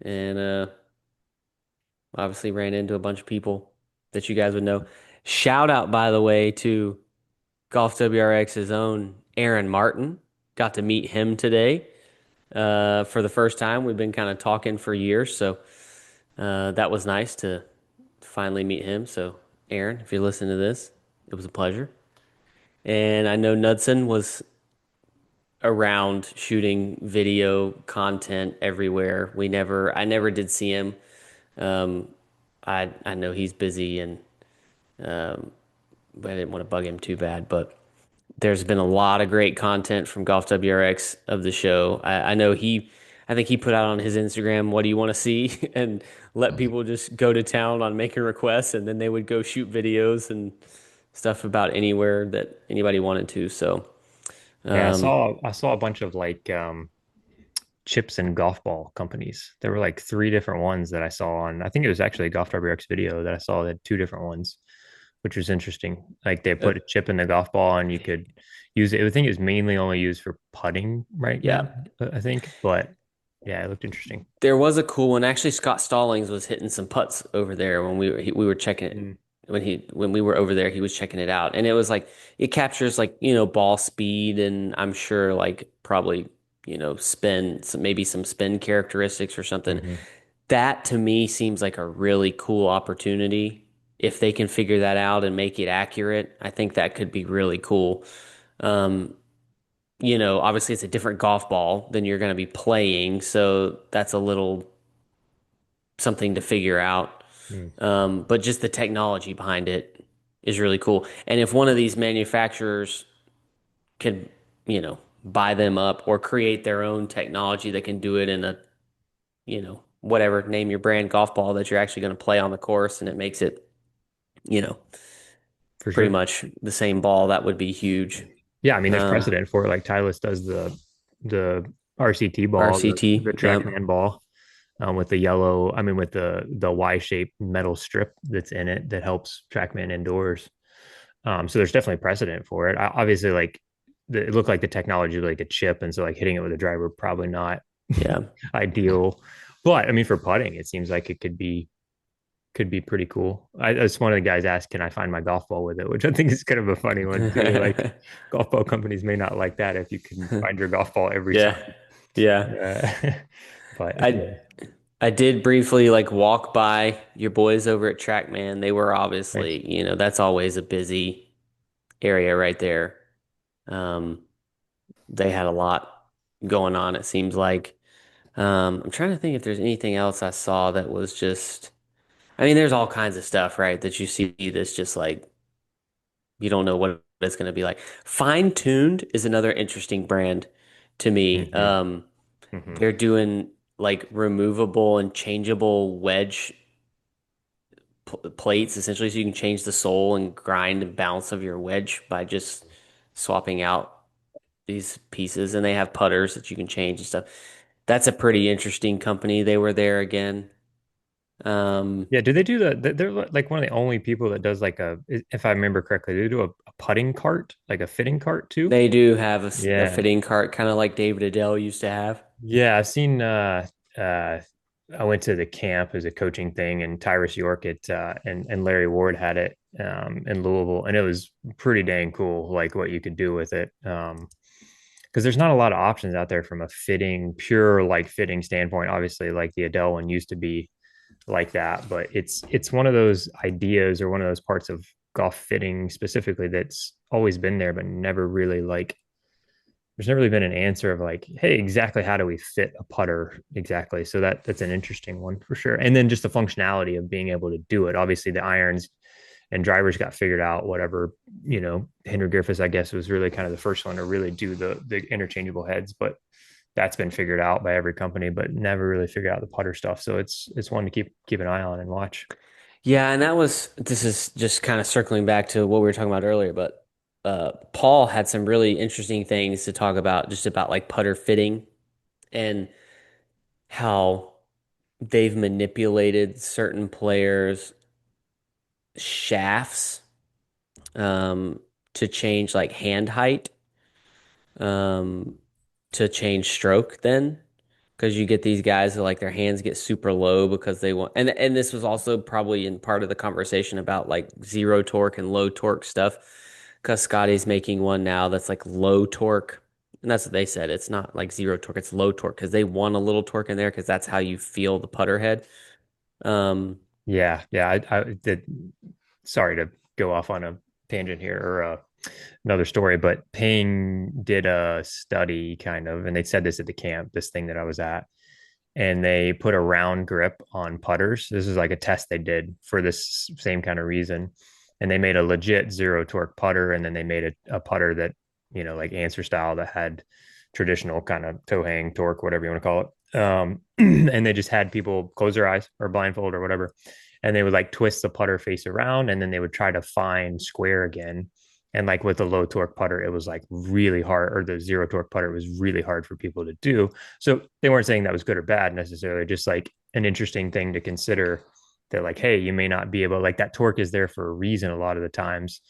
and obviously ran into a bunch of people that you guys would know. Shout out, by the way, to Golf WRX's own Aaron Martin. Got to meet him today for the first time. We've been kind of talking for years, so that was nice to finally meet him. So, Aaron, if you listen to this, it was a pleasure. And I know Knudsen was around shooting video content everywhere. I never did see him. Um, I know he's busy, and um, I didn't want to bug him too bad, but there's been a lot of great content from Golf WRX of the show. I think he put out on his Instagram, "What do you want to see?" and let people just go to town on making requests, and then they would go shoot videos and stuff about anywhere that anybody wanted to. So, Yeah, um, I saw a bunch of chips and golf ball companies. There were like three different ones that I saw on. I think it was actually a Golf WRX video that I saw that two different ones. which was interesting. Like they put a chip in the golf ball and you could use it. I think it was mainly only used for putting right Yeah. now, I think. But yeah, it looked interesting. There was a cool one. Actually, Scott Stallings was hitting some putts over there when we were checking it. Mm. When we were over there, he was checking it out, and it was like it captures like ball speed, and I'm sure like probably spin maybe some spin characteristics or something. Mm-hmm. That to me seems like a really cool opportunity. If they can figure that out and make it accurate, I think that could be really cool. Um, Obviously it's a different golf ball than you're going to be playing, so that's a little something to figure out. Mm. But just the technology behind it is really cool. And if one of these manufacturers could, buy them up or create their own technology that can do it in a, whatever, name your brand golf ball that you're actually going to play on the course and it makes it, you know, For pretty sure. much the same ball, that would be huge. Yeah, I mean, there's Um, precedent for it. Like Titleist does the RCT ball, the RCT, yep. TrackMan ball, with the yellow. I mean, with the Y-shaped metal strip that's in it that helps TrackMan indoors. So there's definitely precedent for it. Obviously, like it looked like the technology was like a chip, and so like hitting it with a driver probably not Yeah. ideal. But I mean, for putting, it seems like it could be pretty cool. I just one of the guys asked, "Can I find my golf ball with it?" Which I think is kind of a funny one too. Like golf ball companies may not like that if you can find your golf ball every Yeah. time. Yeah. Uh, but I yeah, I did briefly like walk by your boys over at TrackMan. They were nice. obviously, that's always a busy area right there. Um, they had a lot going on, it seems like. I'm trying to think if there's anything else I saw that was just, I mean, there's all kinds of stuff, right? That you see that's just like, you don't know what it's going to be like. Fine Tuned is another interesting brand to me. Hmm. Hmm. They're doing like removable and changeable wedge plates essentially, so you can change the sole and grind and bounce of your wedge by just swapping out these pieces. And they have putters that you can change and stuff. That's a pretty interesting company. They were there again. Um, Yeah, do they do they're like one of the only people that does like if I remember correctly, they do a putting cart, like a fitting cart too. they do have a Yeah. fitting cart, kind of like David Adele used to have. Yeah, I've seen I went to the camp as a coaching thing and Tyrus York and Larry Ward had it in Louisville and it was pretty dang cool like what you could do with it. Because there's not a lot of options out there from a pure like fitting standpoint. Obviously, like the Adele one used to be like that, but it's one of those ideas or one of those parts of golf fitting specifically that's always been there, but never really like there's never really been an answer of like, hey, exactly how do we fit a putter exactly? So that's an interesting one for sure. And then just the functionality of being able to do it. Obviously, the irons and drivers got figured out. Whatever, Henry Griffiths, I guess, was really kind of the first one to really do the interchangeable heads, but that's been figured out by every company, but never really figured out the putter stuff. So it's one to keep an eye on and watch. Yeah, and this is just kind of circling back to what we were talking about earlier, but Paul had some really interesting things to talk about just about like putter fitting and how they've manipulated certain players' shafts to change like hand height, um, to change stroke then. Because you get these guys that like their hands get super low because they want, and this was also probably in part of the conversation about like zero torque and low torque stuff. Because Scotty's making one now that's like low torque, and that's what they said. It's not like zero torque; it's low torque because they want a little torque in there because that's how you feel the putter head. Um, Yeah, yeah. I did. Sorry to go off on a tangent here or another story, but Ping did a study kind of, and they said this at the camp, this thing that I was at, and they put a round grip on putters. This is like a test they did for this same kind of reason. And they made a legit zero torque putter, and then they made a putter that, like answer style that had traditional kind of toe hang torque, whatever you want to call it. And they just had people close their eyes or blindfold or whatever. And they would like twist the putter face around and then they would try to find square again. And like with the low torque putter, it was like really hard, or the zero torque putter was really hard for people to do. So they weren't saying that was good or bad necessarily, just like an interesting thing to consider that like, hey, you may not be able, like, that torque is there for a reason a lot of the times,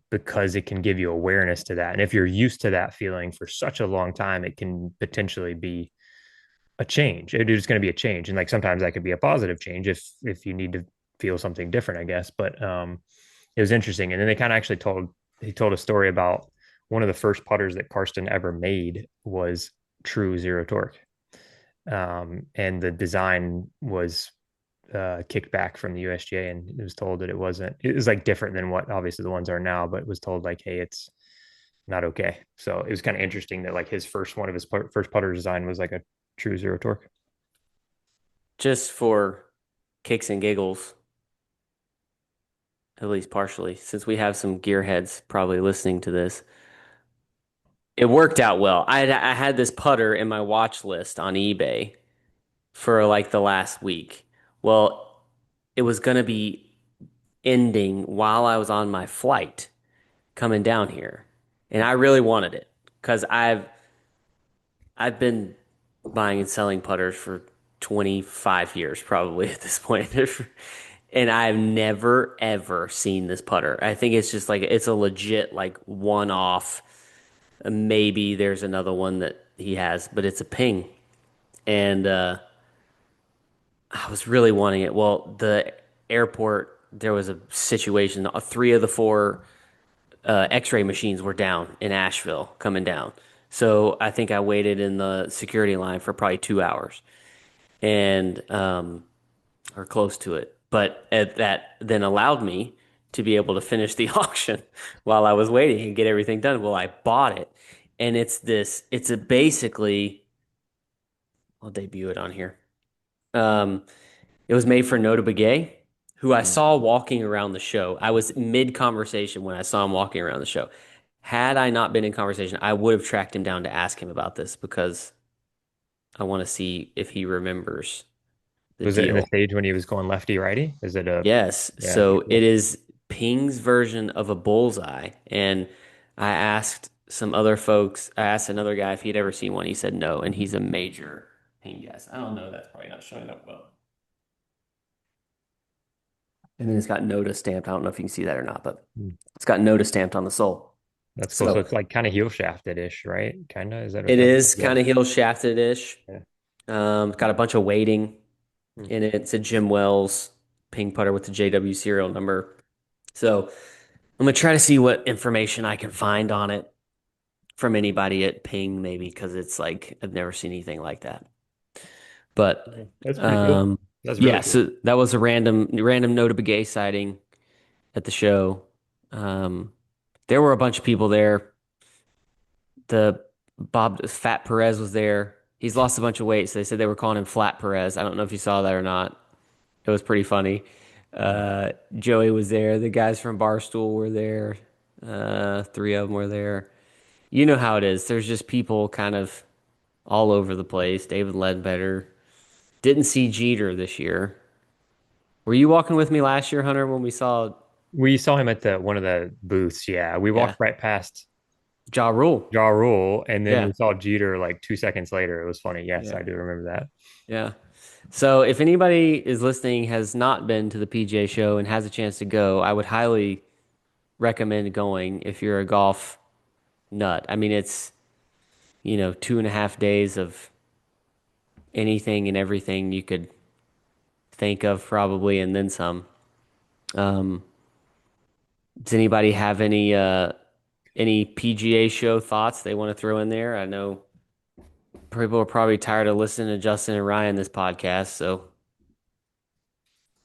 because it can give you awareness to that. And if you're used to that feeling for such a long time, it can potentially be a change. It is going to be a change. And like sometimes that could be a positive change if you need to feel something different, I guess. But it was interesting. And then they kind of actually he told a story about one of the first putters that Karsten ever made was true zero torque. And the design was kicked back from the USGA, and it was told that it was like different than what obviously the ones are now, but it was told like, hey, it's not okay. So it was kind of interesting that like his first one of his first putter design was like a true zero torque. Just for kicks and giggles, at least partially, since we have some gearheads probably listening to this. It worked out well. I had this putter in my watch list on eBay for like the last week. Well, it was going to be ending while I was on my flight coming down here. And I really wanted it because I've been buying and selling putters for 25 years probably at this point. And I've never ever seen this putter. I think it's just like it's a legit like one off. Maybe there's another one that he has, but it's a ping. And I was really wanting it. Well, the airport, there was a situation. Three of the four X-ray machines were down in Asheville coming down. So I think I waited in the security line for probably 2 hours, and or close to it. But that then allowed me to be able to finish the auction while I was waiting and get everything done. Well, I bought it, and it's a basically, I'll debut it on here. Um, it was made for Nota Begay, who I saw walking around the show. I was mid conversation when I saw him walking around the show. Had I not been in conversation, I would have tracked him down to ask him about this because I want to see if he remembers the Was it in the deal. stage when he was going lefty righty? Is it a Yes. yeah? So it is Ping's version of a bullseye. And I asked some other folks, I asked another guy if he'd ever seen one. He said no. And he's a major Ping guest. I don't know. That's probably not showing up well. And then it's got Noda stamped. I don't know if you can see that or not, but Hmm. it's got Noda stamped on the sole. That's cool. So So it's like kind of heel shafted ish, right? Kind of. Is that what it that is Yeah. kind of heel shafted ish. Yeah. It's got a bunch of weighting Hmm. in it. It's a Jim Wells Ping putter with the JW serial number. So I'm gonna try to see what information I can find on it from anybody at Ping, maybe because it's like I've never seen anything like that. But That's pretty cool. That's really yeah, cool. so that was a random Nota Begay sighting at the show. There were a bunch of people there. The Bob Fat Perez was there. He's lost a bunch of weight, so they said they were calling him Flat Perez. I don't know if you saw that or not. It was pretty funny. Joey was there. The guys from Barstool were there. Three of them were there. You know how it is. There's just people kind of all over the place. David Ledbetter. Didn't see Jeter this year. Were you walking with me last year, Hunter, when we saw, We saw him at the one of the booths. Yeah, we yeah, walked right past Ja Rule? Ja Rule, and then Yeah. we saw Jeter like 2 seconds later. It was funny. Yes, Yeah. I do remember that. Yeah. So if anybody is listening has not been to the PGA show and has a chance to go, I would highly recommend going if you're a golf nut. I mean, it's, 2.5 days of anything and everything you could think of probably and then some. Um, does anybody have any PGA show thoughts they want to throw in there? I know people are probably tired of listening to Justin and Ryan this podcast, so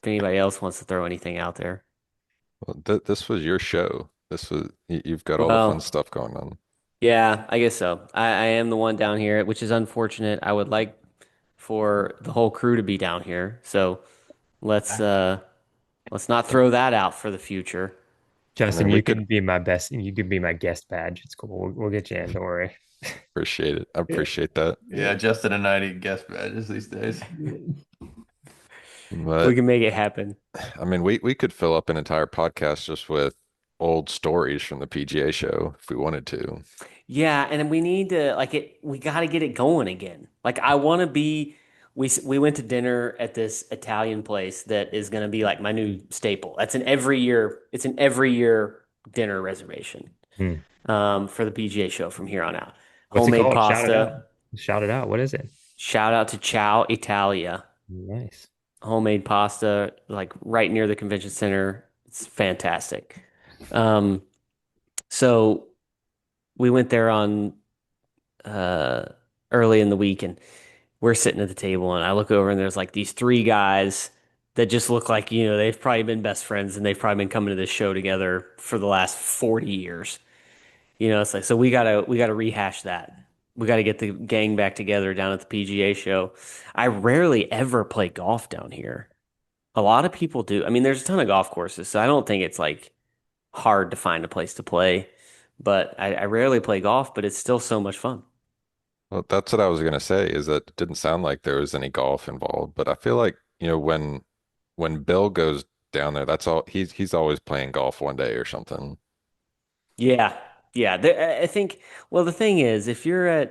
if anybody else wants to throw anything out there. Well, this was your show. You've got all the fun Well, stuff going on. yeah, I guess so. I am the one down here, which is unfortunate. I would like for the whole crew to be down here. So let's uh let's not throw that out for the future. I Justin, mean, we you could can be my best. You can be my guest badge. It's cool. We'll get you in. Don't worry. appreciate it. I appreciate that. Yeah, Justin and I need guest badges these days. We But can make it happen. I mean, we could fill up an entire podcast just with old stories from the PGA show if we wanted to. Yeah, and we need to like it we got to get it going again. Like I want to be we went to dinner at this Italian place that is going to be like my new staple. That's an every year. It's an every year dinner reservation Hmm. for the PGA show from here on out. What's it Homemade called? Shout it out. pasta. Shout it out. What is it? Shout out to Ciao Italia. Nice. Homemade pasta, like right near the convention center. It's fantastic. Um, so we went there on uh early in the week and we're sitting at the table and I look over and there's like these three guys that just look like, they've probably been best friends and they've probably been coming to this show together for the last 40 years. It's like so we gotta rehash that. We gotta get the gang back together down at the PGA show. I rarely ever play golf down here. A lot of people do. I mean, there's a ton of golf courses, so I don't think it's like hard to find a place to play. But I rarely play golf, but it's still so much fun. Well, that's what I was gonna say, is that it didn't sound like there was any golf involved, but I feel like, when Bill goes down there, that's all he's always playing golf one day or something. Yeah, yeah. I think. Well, the thing is, if you're a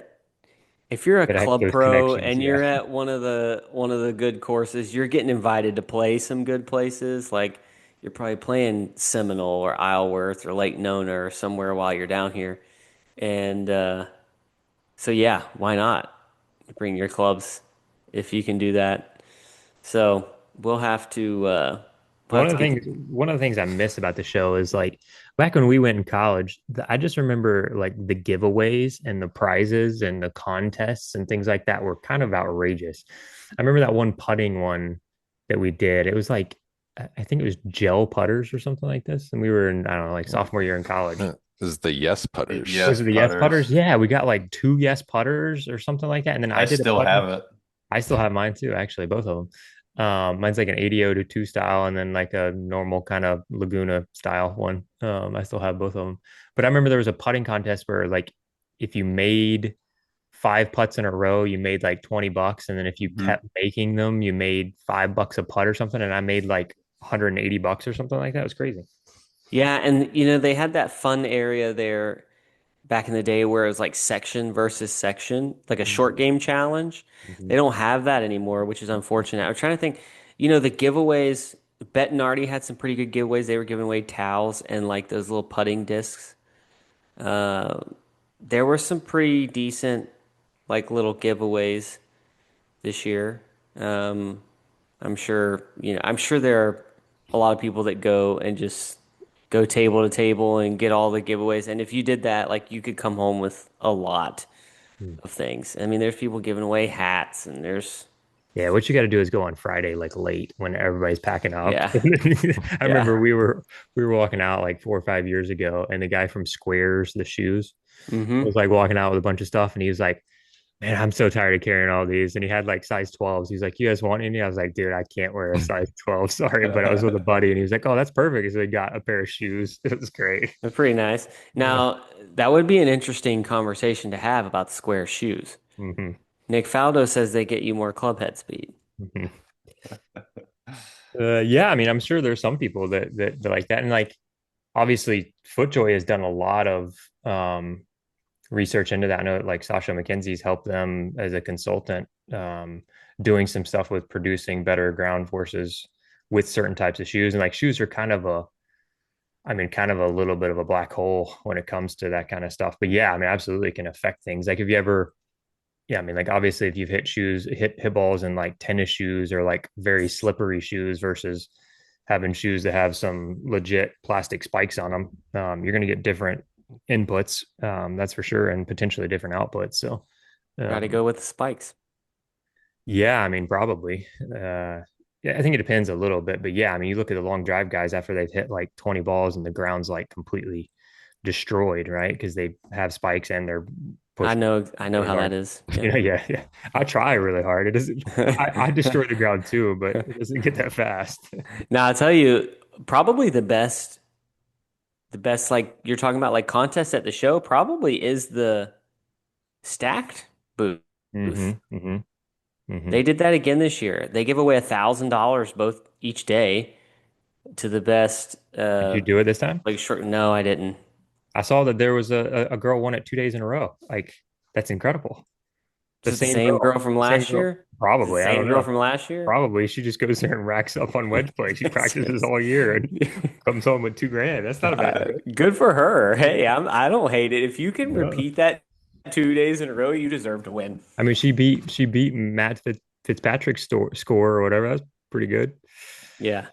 Gotta have club those pro connections. and Yeah. you're at one of the good courses, you're getting invited to play some good places. Like you're probably playing Seminole or Isleworth or Lake Nona or somewhere while you're down here. And so yeah, why not bring your clubs if you can do that? So we'll have to One of the get things, one of the things I miss about the show is like back when we went in college, I just remember like the giveaways and the prizes and the contests and things like that were kind of outrageous. I remember that one putting one that we did. It was like I think it was gel putters or something like this, and we were in I don't know like sophomore year in college. This is the yes putters. Was Yes, it the yes putters. putters? Yeah, we got like two yes putters or something like that, and then I I did a still putter. have it. I still have mine too, actually, both of them. Mine's like an 80 to 2 style, and then like a normal kind of Laguna style one. I still have both of them. But I remember there was a putting contest where like if you made 5 putts in a row, you made like $20, and then if you Mhm. kept making them, you made $5 a putt or something. And I made like $180 or something like that. It was crazy. yeah, and they had that fun area there back in the day where it was like section versus section, like a short Mhm. game challenge. Mhm. They don't have that anymore, which is unfortunate. I'm trying to think, the giveaways, Bettinardi had some pretty good giveaways. They were giving away towels and like those little putting discs. Uh, there were some pretty decent like little giveaways this year. Um, I'm sure there are a lot of people that go and just go table to table and get all the giveaways. And if you did that, like you could come home with a lot Mhm. of things. I mean, there's people giving away hats and there's Yeah, what you got to do is go on Friday, like late when everybody's packing up. yeah, I yeah. remember we were walking out like 4 or 5 years ago, and the guy from Squares, the shoes, Hmm. was like walking out with a bunch of stuff, and he was like, "Man, I'm so tired of carrying all these." And he had like size 12s. He's like, "You guys want any?" I was like, "Dude, I can't wear a size 12. Sorry," but I was with a buddy, and he was like, "Oh, that's perfect." So he got a pair of shoes. It was great. They're pretty nice. Yeah. Now, that would be an interesting conversation to have about the square shoes. Hmm. Nick Faldo says they get you more club head speed. Hmm. Yeah, I mean, I'm sure there's some people that like that, and like obviously, FootJoy has done a lot of research into that. I know like Sasha McKenzie's helped them as a consultant, doing some stuff with producing better ground forces with certain types of shoes. And like shoes are kind of a little bit of a black hole when it comes to that kind of stuff. But yeah, I mean, absolutely can affect things. Like if you ever, yeah, I mean, like obviously if you've hit balls in like tennis shoes or like very slippery shoes versus having shoes that have some legit plastic spikes on them, you're going to get different inputs, that's for sure, and potentially different outputs. So, Got to um, go with the spikes. yeah, I mean, probably. Yeah, I think it depends a little bit, but yeah, I mean, you look at the long drive guys after they've hit like 20 balls and the ground's like completely destroyed, right? Because they have spikes and they're I pushed know, I know really how that hard. is. You Yeah. know, yeah, yeah. I try really hard. It doesn't. I destroy the ground too, but it doesn't get that fast. Now I'll tell you, probably the best like you're talking about like contest at the show probably is the stacked booth. Hmm. Hmm. Hmm. They did that again this year. They give away $1,000 both each day to the best Did you do it this time? like short. No, I didn't. I saw that there was a girl won it 2 days in a row. Like that's incredible. The Is it the same same girl. girl from Same last girl. year? Is it the Probably. I same don't girl know. from last year? Probably she just goes there and racks up on wedge play. She Yes, practices yes. all year and comes home with 2 grand. That's not a bad habit. Good for her. Hey, I don't hate it. If you can No. repeat that 2 days in a row, you deserve to win. I mean, she beat Fitzpatrick's score or whatever. That's pretty good. Yeah.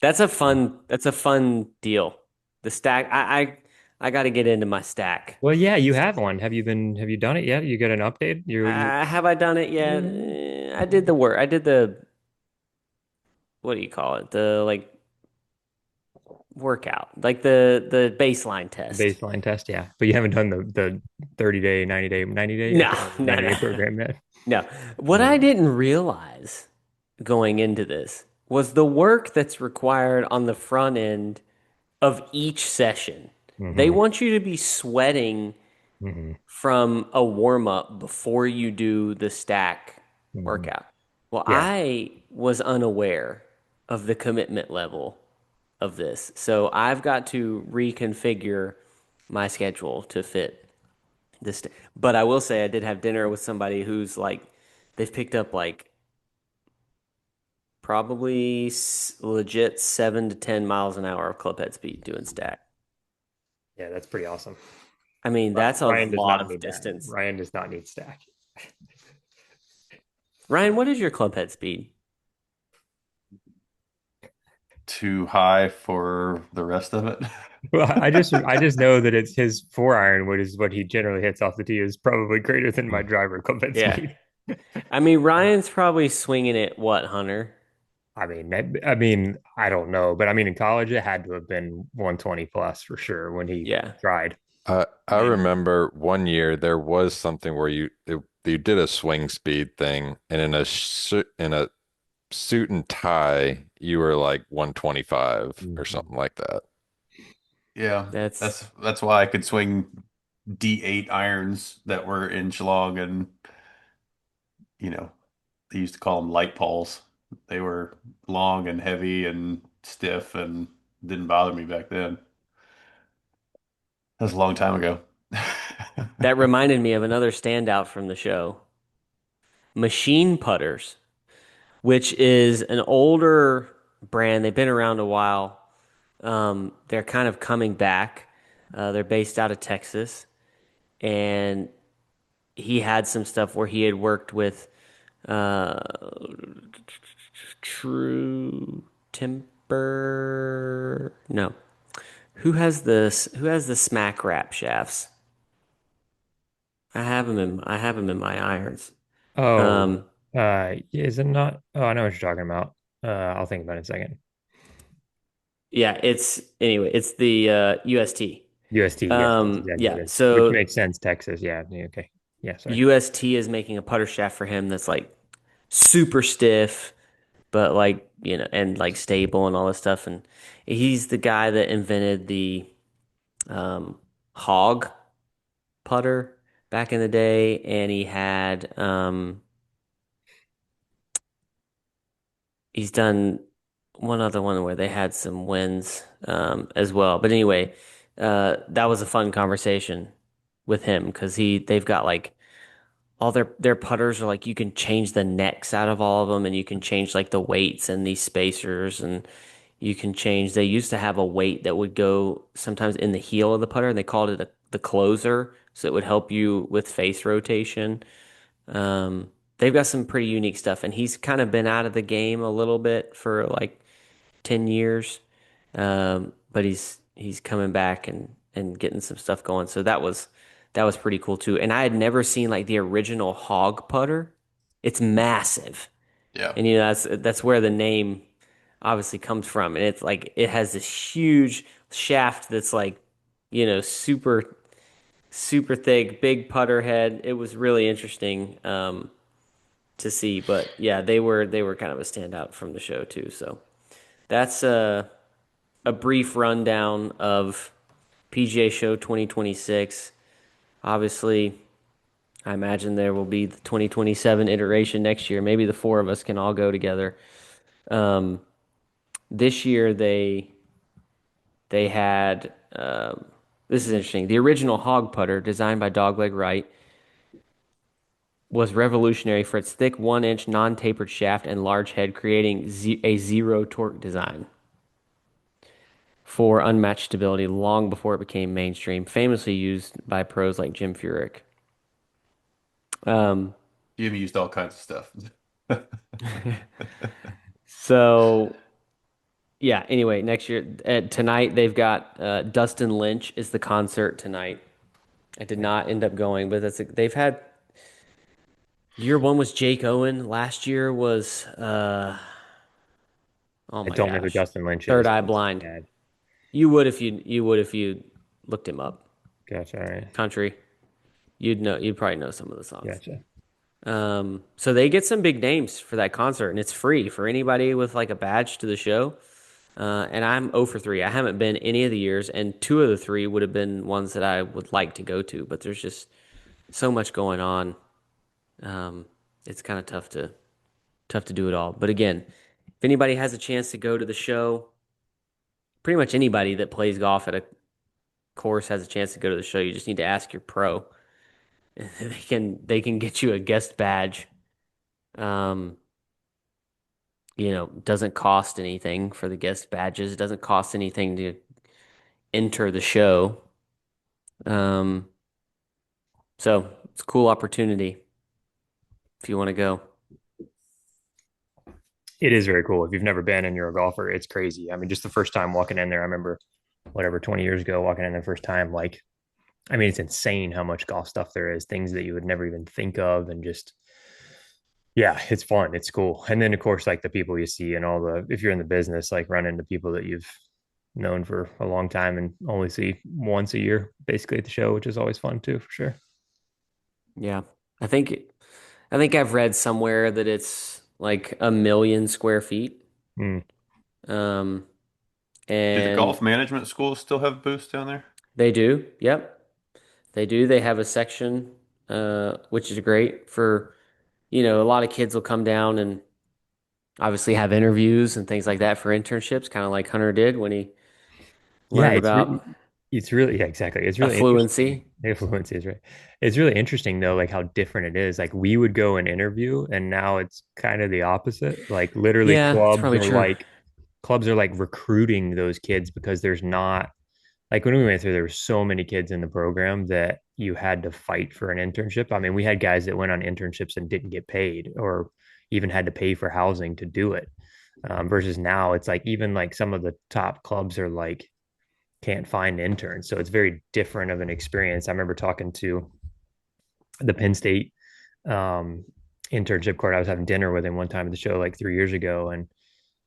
That's a fun deal. The stack I got to get into my stack. Well, yeah, you have one. Have you done it yet? You got an update? You Have I done it yet? I did the work. I did the what do you call it? The like workout, like the baseline the test. baseline test, yeah. But you haven't done the 30-day, 90-day, 90-day, I No, think it was no, 90-day no, program yet. no. What I Yeah. didn't realize going into this was the work that's required on the front end of each session. They Hmm. want you to be sweating Hmm. from a warm up before you do the stack Hmm. workout. Well, Yeah. I was unaware of the commitment level of this. So I've got to reconfigure my schedule to fit this. But I will say I did have dinner with somebody who's like, they've picked up like probably legit 7 to 10 miles an hour of club head speed doing stack. Yeah, that's pretty awesome. I mean, that's a Ryan does lot not of need that. distance. Ryan does not need stack. Ryan, what is your club head speed? Too high for the rest of it. Well, I just know that it's his 4 iron, which is what he generally hits off the tee, is probably greater than my driver combat Yeah. speed. I mean, Ryan's probably swinging it, what, Hunter? I don't know, but I mean, in college, it had to have been 120 plus for sure when he Yeah. tried. I remember one year there was something where you did a swing speed thing, and in a suit and tie, you were like 125 or Mhm. something like that. Yeah, That's that's why I could swing D8 irons that were inch long, and you know they used to call them light poles. They were long and heavy and stiff and didn't bother me back then. That was a long time ago. that reminded me of another standout from the show. Machine putters, which is an older brand. They've been around a while. They're kind of coming back. They're based out of Texas, and he had some stuff where he had worked with uh, True Temper. No, who has this? Who has the smack wrap shafts? I have them in my irons. Oh, Um, is it not? Oh, I know what you're talking about. I'll think about it in a second. yeah, it's anyway. It's the UST. UST, yes, that's exactly what Yeah. it is. Which So makes sense, Texas. Yeah, yeah, okay. Yeah, sorry. UST is making a putter shaft for him that's like super stiff, but like and like stable and all this stuff. And he's the guy that invented the hog putter back in the day, and he's done one other one where they had some wins as well. But anyway, that was a fun conversation with him because they've got like all their putters are like you can change the necks out of all of them, and you can change like the weights and these spacers, and you can change. They used to have a weight that would go sometimes in the heel of the putter, and they called it the closer, so it would help you with face rotation. They've got some pretty unique stuff, and he's kind of been out of the game a little bit for like 10 years. But he's coming back and getting some stuff going. So that was pretty cool too. And I had never seen like the original hog putter. It's massive. Yeah. And that's where the name obviously comes from. And it's like it has this huge shaft that's like, super thick, big putter head. It was really interesting to see. But yeah, they were kind of a standout from the show too. So that's a brief rundown of PGA Show 2026. Obviously, I imagine there will be the 2027 iteration next year. Maybe the four of us can all go together. Um, this year they had this is interesting. The original hog putter, designed by Dogleg Wright, was revolutionary for its thick 1-inch non-tapered shaft and large head, creating a zero torque design for unmatched stability long before it became mainstream, famously used by pros like Jim Furyk. Um, Jimmy used all kinds of stuff. so yeah, anyway, next year tonight they've got Dustin Lynch is the concert tonight. I did not end up going, but they've had year one was Jake Owen. Last year was oh I my don't know who gosh, Dustin Lynch Third is. Eye That's Blind. bad. You would if you looked him up. Gotcha. All right. Country. You'd probably know some of the songs. Gotcha. So they get some big names for that concert, and it's free for anybody with like a badge to the show. And I'm 0 for 3. I haven't been any of the years, and 2 of the 3 would have been ones that I would like to go to, but there's just so much going on. It's kind of tough to do it all. But again, if anybody has a chance to go to the show, pretty much anybody that plays golf at a course has a chance to go to the show. You just need to ask your pro. They can get you a guest badge. Um, doesn't cost anything for the guest badges. It doesn't cost anything to enter the show. Um, so it's a cool opportunity if you want to go. It is very cool. If you've never been and you're a golfer, it's crazy. I mean, just the first time walking in there, I remember whatever 20 years ago walking in the first time, like, I mean, it's insane how much golf stuff there is, things that you would never even think of, and just, yeah, it's fun. It's cool. And then, of course, like the people you see and all the, if you're in the business, like run into people that you've known for a long time and only see once a year, basically at the show, which is always fun too, for sure. Yeah, I think I think I've read somewhere that it's like 1 million square feet. Mm. Um, Do the and golf management schools still have booths down there? they do. Yep, they do. They have a section, which is great for, a lot of kids will come down and obviously have interviews and things like that for internships, kind of like Hunter did when he Yeah, learned about it's really, yeah, exactly. It's really interesting. affluency. Influence is right. It's really interesting though, like how different it is. Like we would go and interview, and now it's kind of the opposite. Like literally, Yeah, it's probably true. clubs are like recruiting those kids because there's not, like when we went through, there were so many kids in the program that you had to fight for an internship. I mean, we had guys that went on internships and didn't get paid, or even had to pay for housing to do it. Versus now, it's like even like some of the top clubs are like can't find interns, so it's very different of an experience. I remember talking to the Penn State um, internship court. I was having dinner with him one time at the show like 3 years ago, and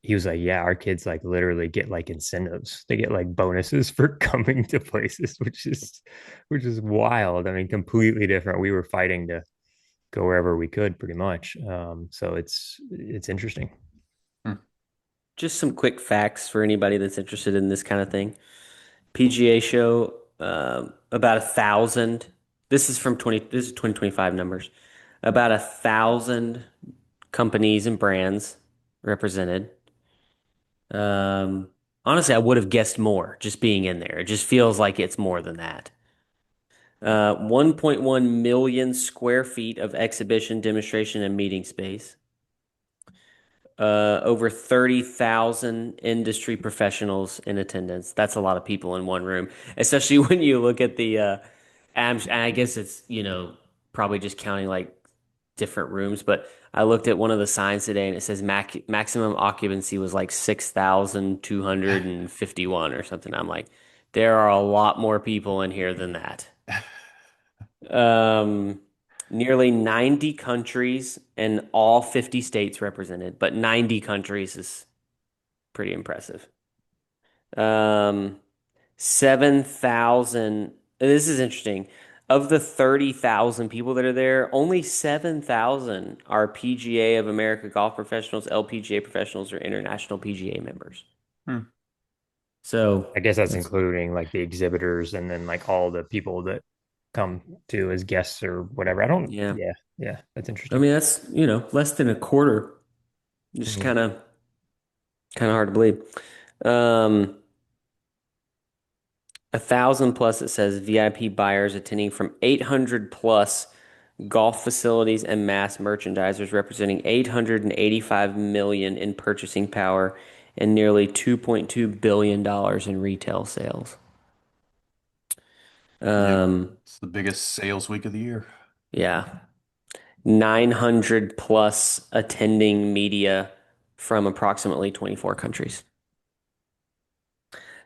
he was like, yeah, our kids like literally get like incentives. They get like bonuses for coming to places, which is wild. I mean, completely different. We were fighting to go wherever we could pretty much. So it's interesting. Hmm. Just some quick facts for anybody that's interested in this kind of thing. PGA Show, about 1,000. This is 2025 numbers. About 1,000 companies and brands represented. Honestly, I would have guessed more just being in there. It just feels like it's more than that. 1.1 million square feet of exhibition, demonstration, and meeting space. Over 30,000 industry professionals in attendance. That's a lot of people in one room, especially when you look at and I guess it's, probably just counting like different rooms, but I looked at one of the signs today and it says maximum occupancy was like 6,251 or something. I'm like, there are a lot more people in here than that. Um, Nearly 90 countries and all 50 states represented, but 90 countries is pretty impressive. 7,000. This is interesting. Of the 30,000 people that are there, only 7,000 are PGA of America golf professionals, LPGA professionals, or international PGA members. Hmm. So I guess that's including like the exhibitors and then like all the people that come to as guests or whatever. I don't, yeah, yeah, that's I interesting. mean that's less than a quarter. Just Mhm. kind of hard to believe. Um, 1,000 plus, it says VIP buyers attending from 800 plus golf facilities and mass merchandisers representing 885 million in purchasing power and nearly 2.2 billion dollars in retail sales. It's the biggest sales week of the year. Yeah. 900 plus attending media from approximately 24 countries.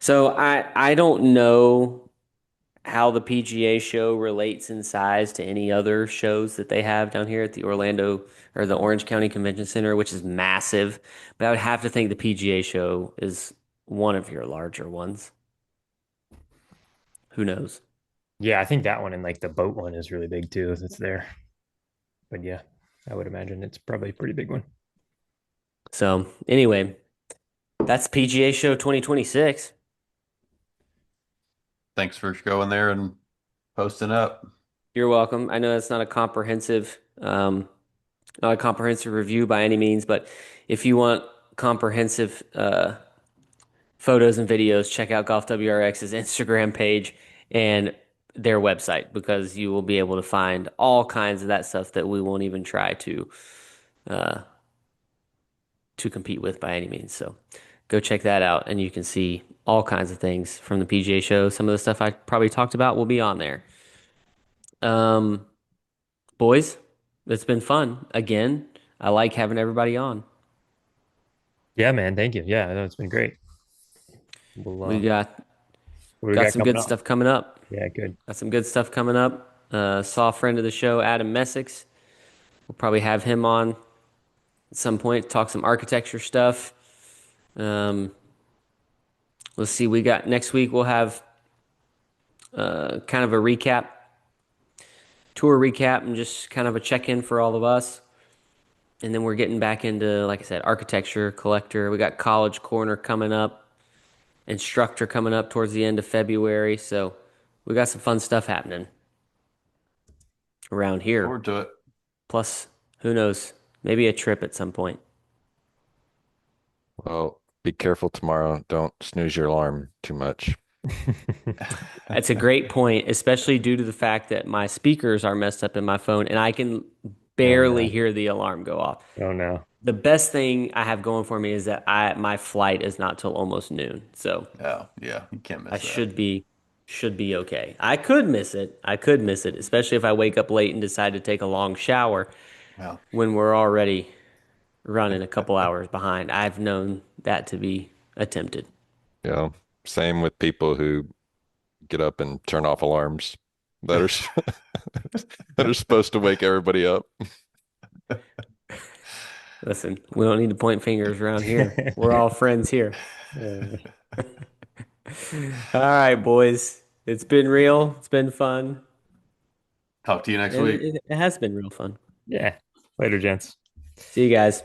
So I don't know how the PGA show relates in size to any other shows that they have down here at the Orlando or the Orange County Convention Center, which is massive. But I would have to think the PGA show is one of your larger ones. Who knows? Yeah, I think that one and like the boat one is really big too. It's there. But yeah, I would imagine it's probably a pretty big one. So anyway, that's PGA Show 2026. Thanks for going there and posting up. You're welcome. I know that's not a comprehensive review by any means, but if you want comprehensive photos and videos, check out Golf WRX's Instagram page and their website because you will be able to find all kinds of that stuff that we won't even try uh, to compete with by any means. So go check that out, and you can see all kinds of things from the PGA show. Some of the stuff I probably talked about will be on there. Boys, it's been fun. Again, I like having everybody on. Yeah, man. Thank you. Yeah, no, it's been great. We'll, We got what we got got some coming good up? stuff coming up. Yeah, good. Got some good stuff coming up. Saw a friend of the show, Adam Messick. We'll probably have him on at some point, talk some architecture stuff. Um, let's see, we got next week, we'll have kind of a recap, tour recap, and just kind of a check in for all of us. And then we're getting back into, like I said, architecture, collector. We got College Corner coming up, instructor coming up towards the end of February. So we got some fun stuff happening around here. Forward to it. Plus, who knows, maybe a trip at some point. Well, be careful tomorrow. Don't snooze your alarm too much. That's a great point, especially due to the fact that my speakers are messed up in my phone and I can barely hear the alarm go off. Oh no. The best thing I have going for me is that my flight is not till almost noon. So Oh, yeah, you can't miss I that. should be okay. I could miss it. I could miss it, especially if I wake up late and decide to take a long shower Well, when we're already running a couple hours behind. I've known that to be attempted. Yeah. Same with people who get up and turn off alarms that are that are supposed to wake everybody up. Listen, we don't need to point fingers around here. We're all friends here. All right, boys. It's been real. It's been fun. talk to you next And week. it has been real fun. Yeah. Later, gents. See you guys.